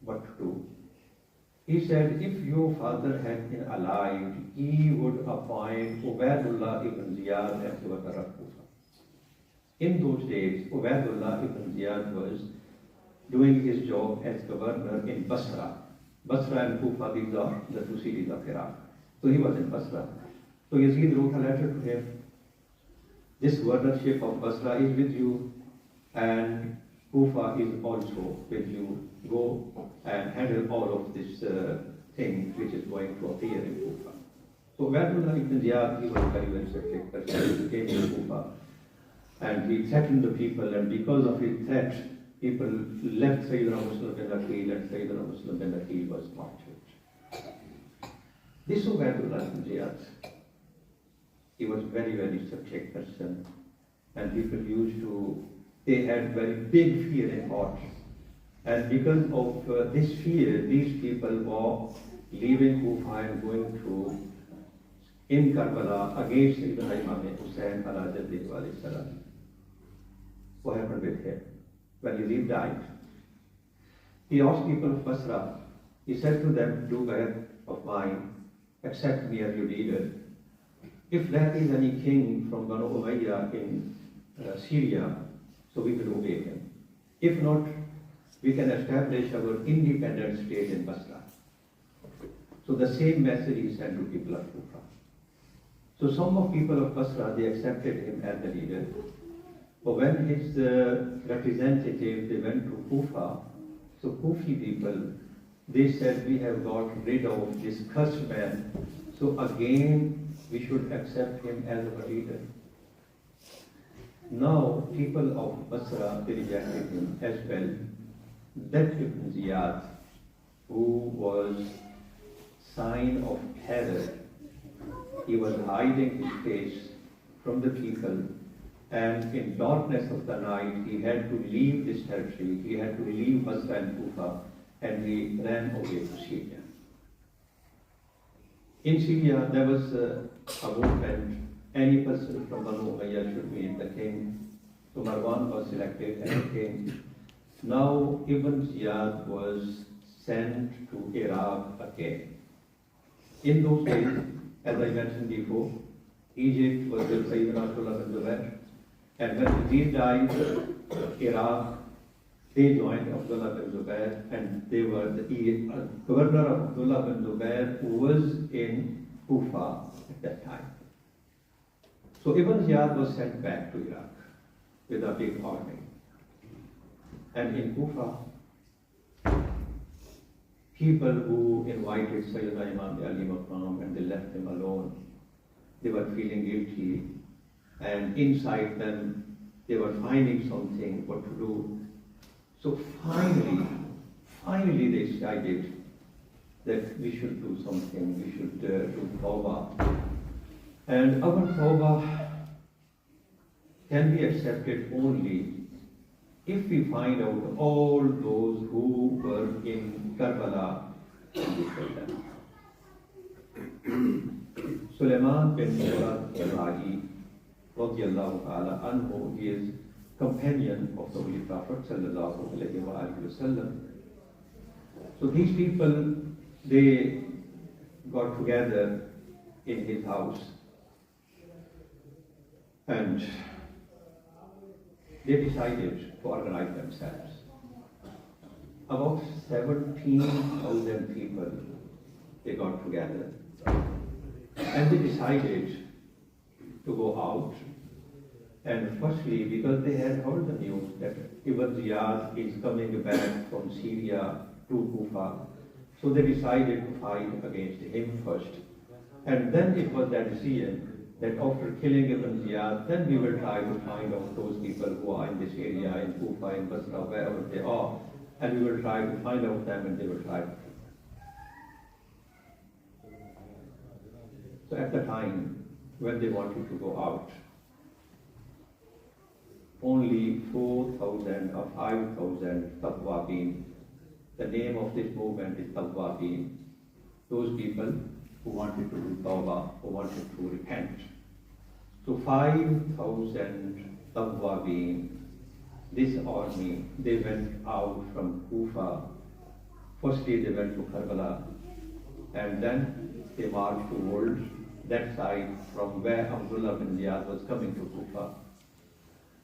what to do. He said, if your father had been alive, he would appoint Ubaidullah ibn Ziyad as governor of Kufa. In those days, Ubaidullah ibn Ziyad was doing his job as governor in Basra. Basra and Kufa, these are the two cities of Iraq. So he was in Basra. So Yazid wrote a letter to him. This governorship of Basra is with you, and Kufa is also with you. Go and handle all of this thing which is going to appear in Kufa. So Ubaidullah ibn Ziyad, he was a very, very strict person. He came to Kufa and he threatened the people, and because of his threat, people left Sayyidina Muslim bin Aqil, and Sayyidina Muslim bin Aqil was tortured. This Ubaidullah ibn Ziyad, he was very, very subject person, and people used to, they had very big fear in heart. And because of this fear, these people were leaving Kufa and going to in Karbala against Sayyidina Imam Hussain alayhi salam. What happened with him? When Yazid died, he asked people of Basra, he said to them, do bayat of mine, accept me as your leader. If there is any king from Banu Umayyah in Syria, so we will obey him. If not, we can establish our independent state in Basra. So the same message he sent to people of Kufa. So some of people of Basra, they accepted him as the leader. But when his representatives, they went to Kufa, so Kufi people, they said, we have got rid of this cursed man, so again we should accept him as our leader. Now people of Basra, they rejected him as well. That Ibn Ziyad, who was sign of terror. He was hiding his face from the people, and in darkness of the night he had to leave this territory. He had to leave Basra and Kufa, and he ran away to Syria. In Syria, there was a vote, and any person from Banu Umayyah should be the king. So Marwan was selected as king. Now Ibn Ziyad was sent to Iraq again. In those days, as I mentioned before, Egypt was with Sayyidina Abdullah bin Zubair, and when Yazid died, Iraq, they joined Abdullah bin Zubair, and they were the governor of Abdullah bin Zubair, who was in Kufa at that time. So Ibn Ziyad was sent back to Iraq with a big army. And in Kufa, people who invited Sayyidina Imam Ali Maqam and they left him alone, they were feeling guilty, and inside them they were finding something what to do. So finally they decided that we should do something, we should do tawbah. And our tawbah can be accepted only if we find out all those who were in Karbala and we kill them. Sulaiman bin Al-Ra'i, radiyallahu ta'ala anhu, he is companion of the Holy Prophet sallallahu alayhi wa sallam. So these people, they got together in his house and they decided to organize themselves. About 17,000 people, they got together and they decided to go out. And firstly, because they had heard the news that Ibn Ziyad is coming back from Syria to Kufa, so they decided to fight against him first. And then it was that decision that after killing Ibn Ziyad, then we will try to find out those people who are in this area, in Kufa, in Basra, wherever they are, and we will try to find out them and they will try to. So at the time when they wanted to go out, only 4,000 or 5,000 Tawwabin. The name of this movement is Tawwabin. Those people who wanted to do Tawbah, who wanted to repent. So 5,000 Tawwabin, this army, they went out from Kufa. Firstly they went to Karbala, and then they marched towards that side from where Abdullah bin Ziyad was coming to Kufa.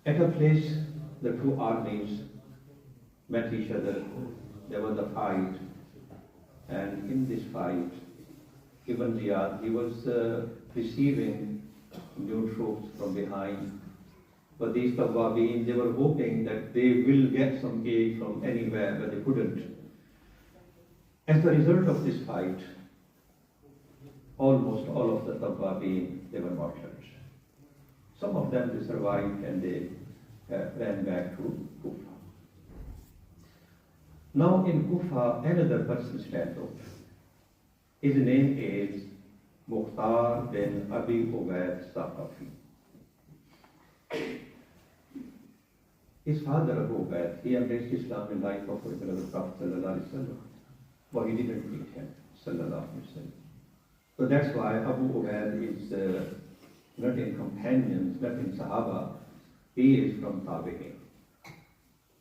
At a place, the two armies met each other. There was a fight, and in this fight, Ibn Ziyad, he was receiving new troops from behind. But these Tawwabin, they were hoping that they will get some aid from anywhere, but they couldn't. As a result of this fight, almost all of the Tawwabin, they were martyred. Some of them they survived and they ran back to Kufa. Now in Kufa, another person stands up. His name is Mukhtar bin Abi Ubaid Saqafi. His father Abu Ubaid, he embraced Islam in life of the Prophet sallallahu alaihi wasallam, but he didn't meet him sallallahu alaihi wasallam. So that's why Abu Ubaid is not in companions, not in Sahaba, he is from Tabi'in.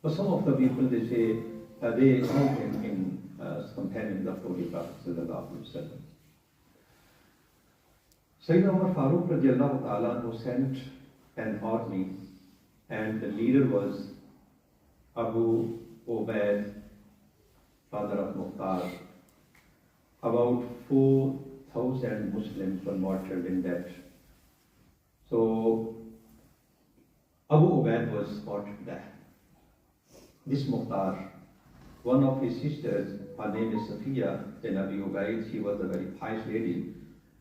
But some of the people, they say, they count him in companions of the Holy Prophet sallallahu alaihi wasallam. Sayyidina Umar Farooq radiallahu ta'ala who sent an army, and the leader was Abu Ubaid, father of Mukhtar. About 4,000 Muslims were martyred in that. So Abu Ubaid was martyred there. This Mukhtar, one of his sisters, her name is Safiya bin Abi Ubaid, she was a very pious lady,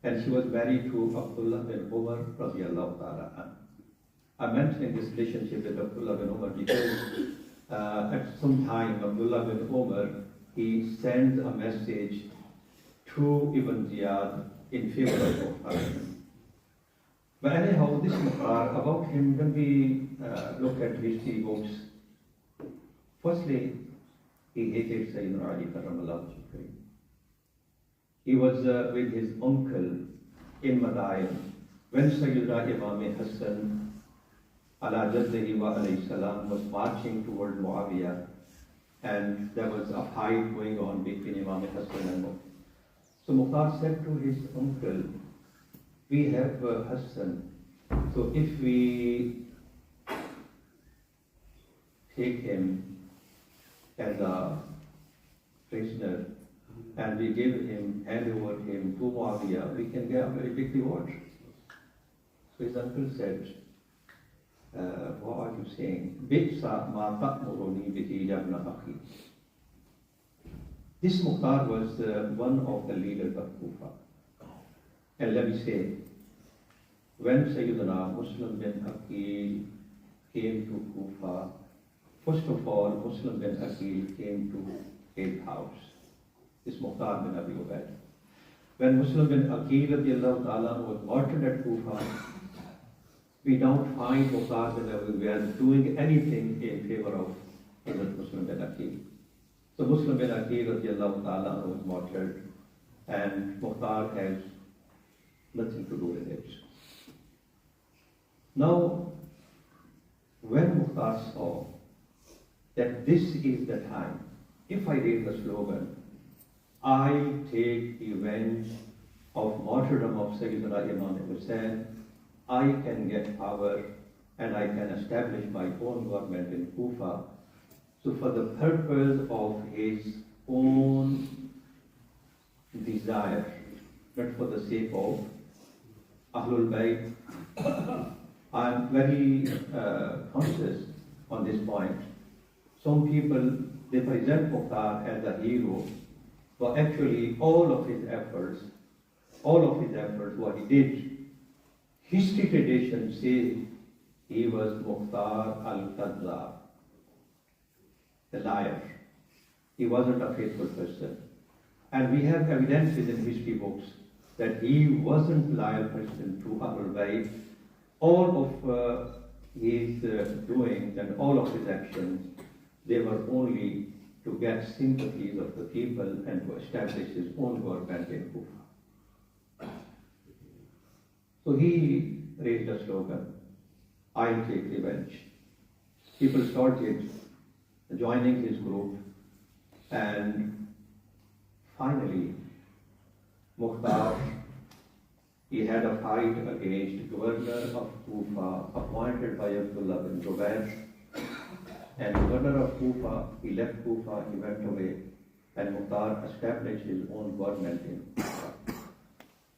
and she was married to Abdullah bin Umar radiallahu ta'ala anhu. I'm mentioning this relationship with Abdullah bin Umar because at some time Abdullah bin Umar he sends a message to Ibn Ziyad in favor of Mukhtar. But anyhow, this Mukhtar, about him, when we look at history books, firstly, he hated Sayyidina Ali Karramallahu Wajhahu. He was with his uncle in Madain when Sayyidina Imam Hassan ala Jaddihi wa alayhi salam was marching toward Muawiyah, and there was a fight going on between Imam Hassan and Muawiyah. So Mukhtar said to his uncle, we have Hassan, so if we take him as a prisoner and we hand over him to Muawiyah, we can get a very big reward. So his uncle said, what are you saying? Bi'sa ma ta'muruni bihi yabna akhi. This Mukhtar was one of the leaders of Kufa. And let me say, when Sayyidina Muslim bin Aqil came to Kufa, first of all, Muslim bin Aqil came to his house. This Mukhtar bin Abi Ubaid. When Muslim bin Aqil radiallahu ta'ala was martyred at Kufa, we don't find Mukhtar bin Abi Ubaid doing anything in favor of Muslim bin Aqil. So Muslim bin Aqil radiallahu ta'ala was martyred, and Mukhtar has nothing to do with it. Now, when Mukhtar saw that this is the time, if I read the slogan, I take revenge of martyrdom of Sayyidina Imam Hussain, I can get power and I can establish my own government in Kufa. So for the purpose of his own desire, not for the sake of Ahlul Bayt, I am very conscious on this point. Some people, they present Mukhtar as a hero, but actually all of his efforts, what he did, history tradition says he was Mukhtar al-Kadhab, the liar. He wasn't a faithful person. And we have evidences in history books that he wasn't a loyal person to Ahlul Bayt. All of his doings and all of his actions, they were only to get sympathies of the people and to establish his own government in Kufa. So he raised a slogan, I'll take revenge. People started joining his group, and finally, Mukhtar, he had a fight against the governor of Kufa, appointed by Abdullah bin Zubair. And the governor of Kufa, he left Kufa, he went away, and Mukhtar established his own government in Kufa.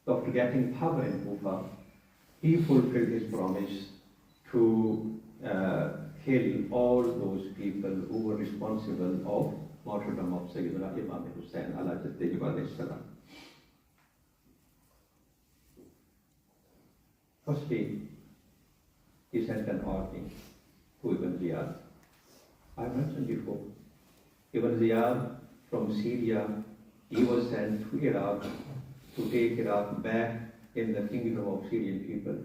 So after getting power in Kufa, he fulfilled his promise to kill all those people who were responsible of martyrdom of Sayyidina Imam Hussain ala jaddihi wa alayhi salam. Firstly, he sent an army to Ibn Ziyad. I mentioned before, Ibn Ziyad from Syria, he was sent to Iraq to take Iraq back in the kingdom of Syrian people.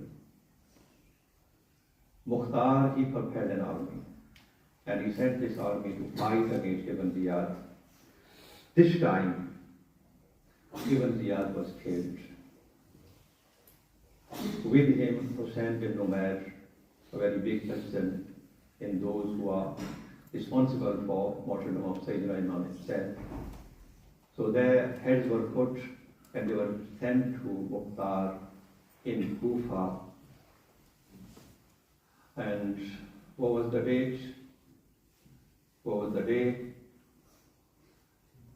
Mukhtar, he prepared an army, and he sent this army to fight against Ibn Ziyad. This time, Ibn Ziyad was killed. With him, Hussain bin Umair, a very big person in those who are responsible for martyrdom of Sayyidina Imam Hussain. So their heads were put and they were sent to Mukhtar in Kufa. And what was the date? What was the day?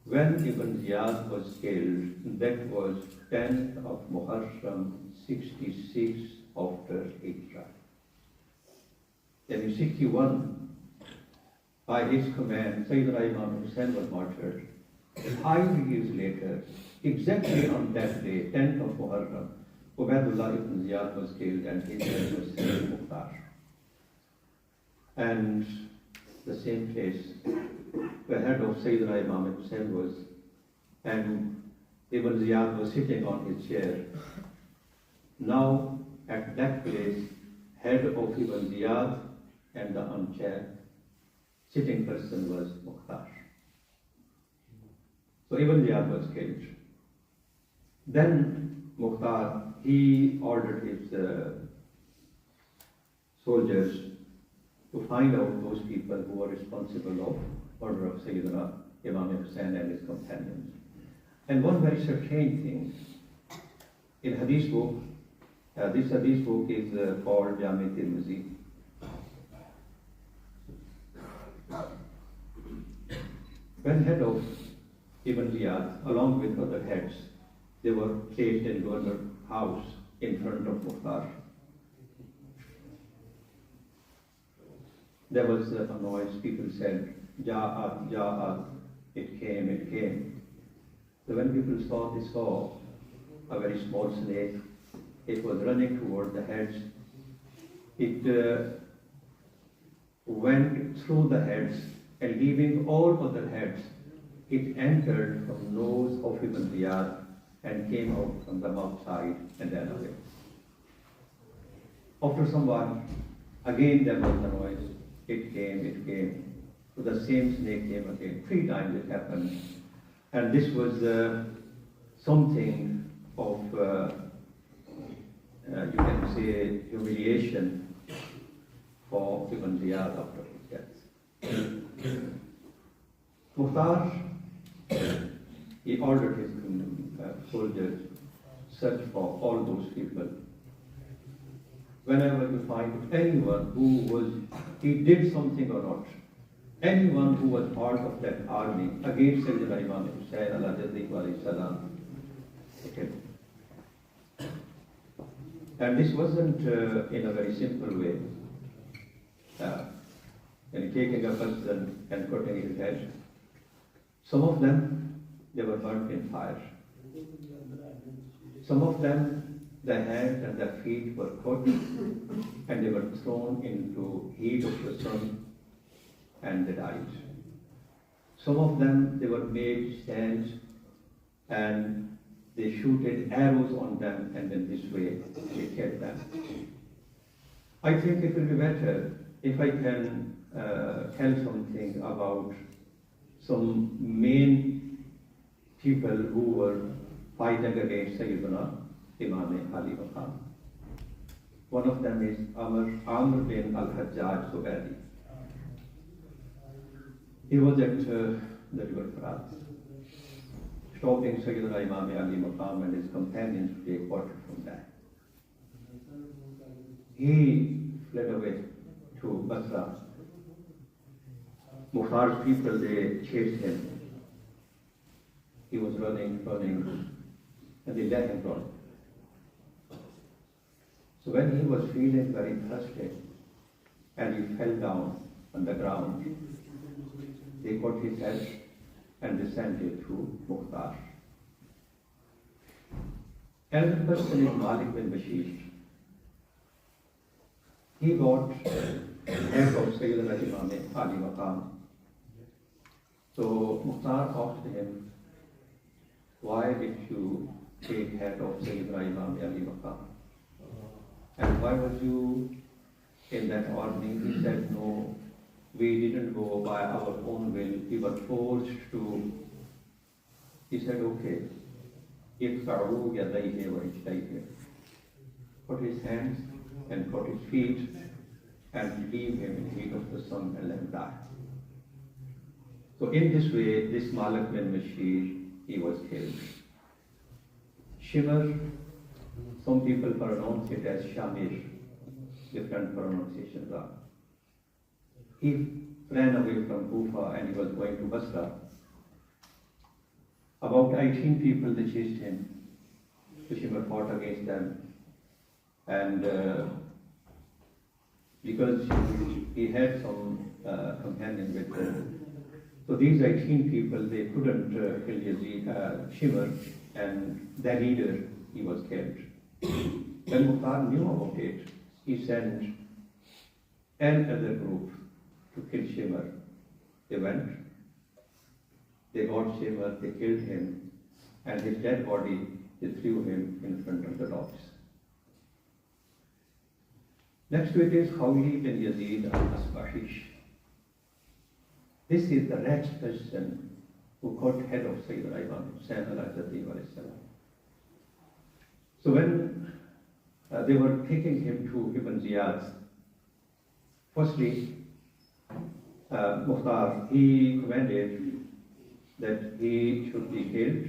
When Ibn Ziyad was killed, that was 10th of Muharram, 66 after Hijrah. Then in 61, by his command, Sayyidina Imam Hussain was martyred. 5 years later, exactly on that day, 10th of Muharram, Ubaidullah ibn Ziyad was killed and his head was sent to Mukhtar. And the same place where head of Sayyidina Imam Hussain was, and Ibn Ziyad was sitting on his chair. Now, at that place, head of Ibn Ziyad and the armchair, sitting person was Mukhtar. So Ibn Ziyad was killed. Then Mukhtar, he ordered his soldiers to find out those people who were responsible of murder of Sayyidina Imam Hussain and his companions. And one very strange thing, in Hadith book, this Hadith book is called Jamia. When head of Ibn Ziyad, along with other heads, they were placed in governor's house in front of Mukhtar. There was a noise, people said, Ja'at, Ja'at, it came, it came. So when people saw, they saw a very small snake. It was running toward the heads. It went through the heads and leaving all other heads. It entered from nose of Ibn Ziyad and came out from the mouth side and then away. After some while, again there was the noise. It came. So the same snake came again. 3 times it happened. And this was something of, you can say, humiliation for Ibn Ziyad after his death. Mukhtar, he ordered his soldiers search for all those people. Whenever you find anyone he did something or not, anyone who was part of that army against Sayyidina Imam Hussain alayhi salam, okay. And this wasn't in a very simple way. And taking a person and cutting his head. Some of them, they were burnt in fire. Some of them, their hands and their feet were cut and they were thrown into heat of the sun and they died. Some of them, they were made stands and they shooted arrows on them and in this way they killed them. I think it will be better if I can tell something about some main people who were fighting against Sayyidina Imam Ali Maqam. One of them is Amr bin al-Hajjaj Zubaydi. He was at the river Farat, stopping Sayyidina Imam Ali Maqam and his companions to take water from there. He fled away to Basra. Mukhtar's people, they chased him. He was running, and they let him run. So when he was feeling very thirsty, and he fell down on the ground, they cut his head and they sent it to Mukhtar. Another person is Malik bin Bashir. He got head of Sayyidina Imam Ali Maqam. So Mukhtar asked him, why did you take head of Sayyidina Imam Ali Maqam? And why was you in that army? He said, no, we didn't go by our own will. We were forced to. He said, okay, iqta'u yadayhi wa rijlayhi. Put his hands and put his feet and leave him in the heat of the sun and let him die. So in this way, this Malik bin Bashir, he was killed. Shimr, some people pronounce it as Shamir, different pronunciations are. He ran away from Kufa and he was going to Basra. About 18 people, they chased him. So Shimr fought against them. And because he had some companion with him, so these 18 people, they couldn't kill Shimr, and their leader, he was killed. When Mukhtar knew about it, he sent another group to kill Shimmer. They went, they got Shimmer, they killed him, and his dead body, they threw him in front of the dogs. Next to it is Khawli bin Yazid al-Asbahish. This is the wretched person who cut head of Sayyidina Imam Hussain alayhi salam. So when they were taking him to Ibn Ziyad, firstly, Mukhtar, he commanded that he should be killed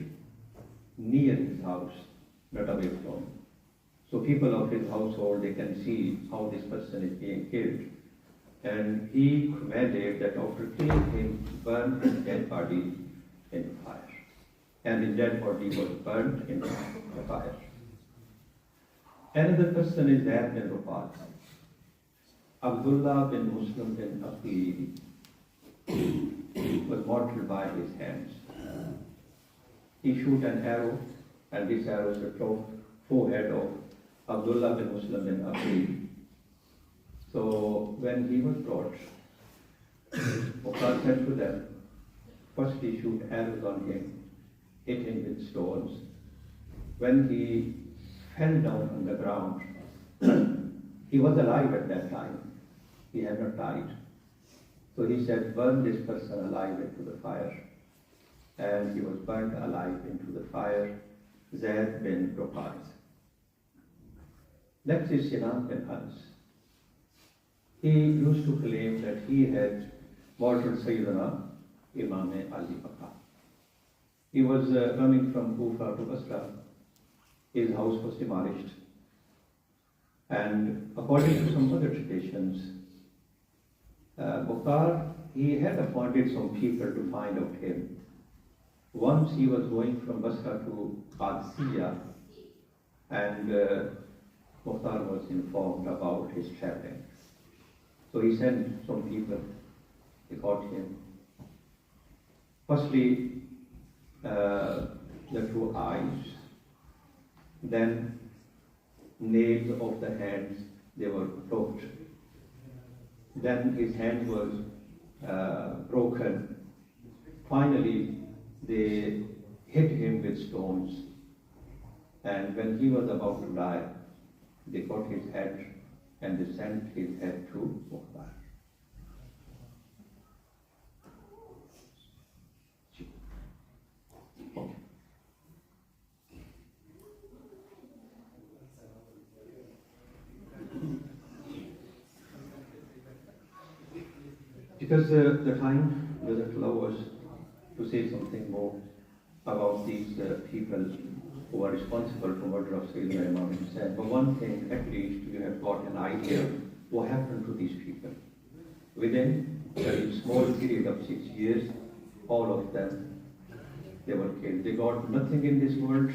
near his house, not away from. So people of his household, they can see how this person is being killed. And he commanded that after killing him, burn his dead body in fire. And his dead body was burned in the fire. Another person is Zayd bin Rufat. Abdullah bin Muslim bin Aqil was martyred by his hands. He shot an arrow, and this arrow struck the forehead of Abdullah bin Muslim bin Aqil. So when he was brought, Mukhtar said to them, first he shoot arrows on him, hit him with stones. When he fell down on the ground, he was alive at that time. He had not died. So he said, burn this person alive into the fire. And he was burned alive into the fire, Zayd bin Rufat. Next is Sinan bin Hans. He used to claim that he had murdered Sayyidina Imam Ali Baqi. He was running from Kufa to Basra. His house was demolished. And according to some other traditions, Mukhtar, he had appointed some people to find out him. Once he was going from Basra to Qadisiyah, and Mukhtar was informed about his traveling. So he sent some people, they caught him. Firstly, the two eyes, then nails of the hands, they were broke. Then his hand was broken. Finally, they hit him with stones. And when he was about to die, they cut his head and they sent his head to Mukhtar. Okay. Because the time doesn't allow us to say something more about these people who are responsible for murder of Sayyidina Imam Hussain. But one thing, at least, you have got an idea what happened to these people. Within a small period of 6 years, all of them, they were killed. They got nothing in this world,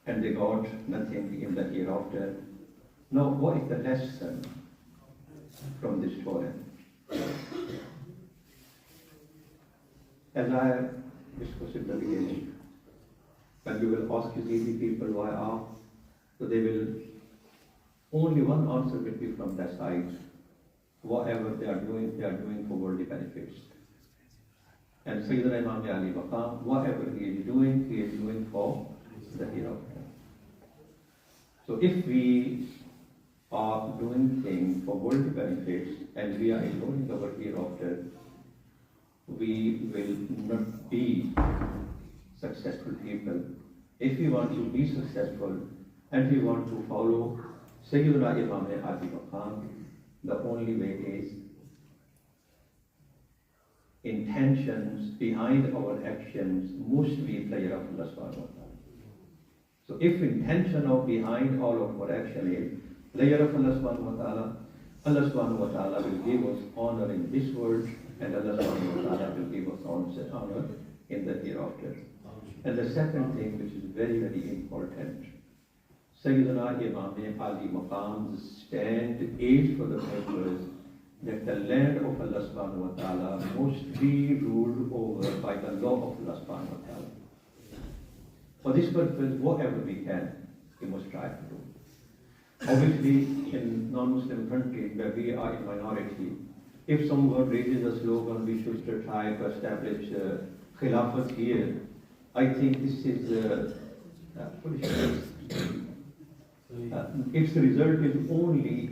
and they got nothing in the hereafter. Now, what is the lesson from this story? As I discussed in the beginning, when you will ask Yazidi people why are, so they will, only one answer will be from their side. Whatever they are doing for worldly benefits. And Sayyidina Imam Ali Baqi, whatever he is doing for the hereafter. So if we are doing things for worldly benefits and we are ignoring our hereafter, we will not be successful people. If we want to be successful and we want to follow Sayyidina Imam Ali Baqi, the only way is intentions behind our actions must be pleasure of Allah subhanahu wa ta'ala. So if intention of behind all of our action is pleasure of Allah subhanahu wa ta'ala, Allah subhanahu wa ta'ala will give us honor in this world, and Allah subhanahu wa ta'ala will give us honor in the hereafter. And the second thing, which is very, very important, Sayyidina Imam Ali Maqam's stand is for the purpose that the land of Allah subhanahu wa ta'ala must be ruled over by the law of Allah subhanahu wa ta'ala. For this purpose, whatever we can, we must try to do. Obviously, in non-Muslim countries where we are in minority, if someone raises a slogan, we should try to establish Khilafat here. I think this is its result is only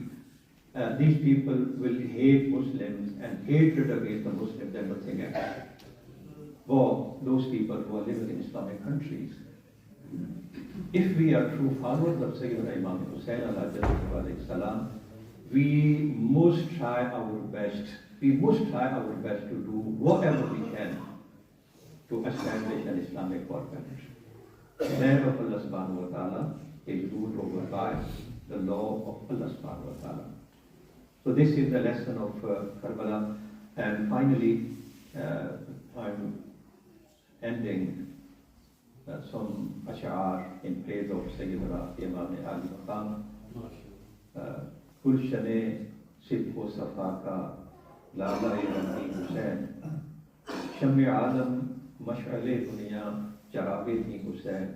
these people will hate Muslims and hatred against the Muslims and nothing else. For those people who are living in Islamic countries, if we are true followers of Sayyidina Imam Hussain alayhi salam, we must try our best. We must try our best to do whatever we can to establish an Islamic government. There of Allah subhanahu wa ta'ala is ruled over by the law of Allah subhanahu wa ta'ala. So this is the lesson of Karbala. And finally, I'm ending some ash'ar in praise of Sayyidina Imam Ali Maqam. Kulshane Sibko Safaka Lala Irani Hussain Shami Alam Mash'ale Dunya Jarabe Ni Hussain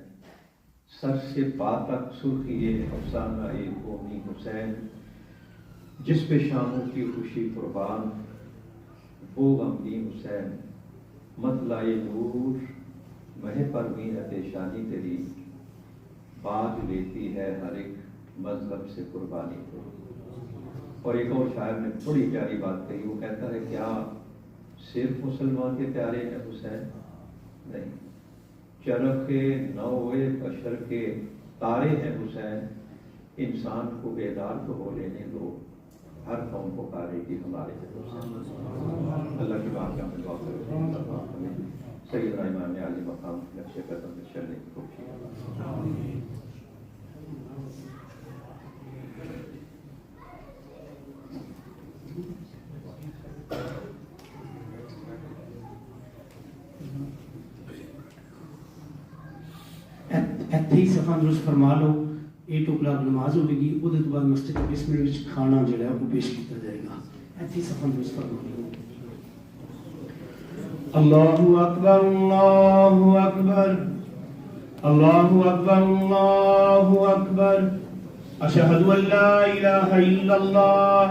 Sar se Patak Surkhiye Afsana e Qawmi Hussain جس پہ شاموں کی خوشی قربان وہ غمگین حسین مطلع نور مہ پروین شانی تیری باج لیتی ہے ہر ایک مذہب سے قربانی کو. اور ایک اور شاعر نے بڑی پیاری بات کہی, وہ کہتا ہے کیا صرف مسلمان کے پیارے ہیں حسین؟ نہیں, چرخ نوئے بشر کے تارے ہیں حسین. انسان کو بیدار تو ہو لینے دو, ہر قوم کو پکارے گی ہمارے حسین. اللہ کی بات کا ہمیں دعا کرے سیدنا امام علی مقام نقش قدم میں چلنے کی کوشش. ایتھے ہی صفا درست فرما لو. 8 o'clock نماز ہوگی, وہ تو بعد مسجد کے 20 منٹ کھانا جو ہے وہ پیش کیا جائے گا. ایتھے ہی صفا درست فرما لو. اللہ اکبر اللہ اکبر اللہ اکبر اللہ اکبر اشہد ان لا الہ الا اللہ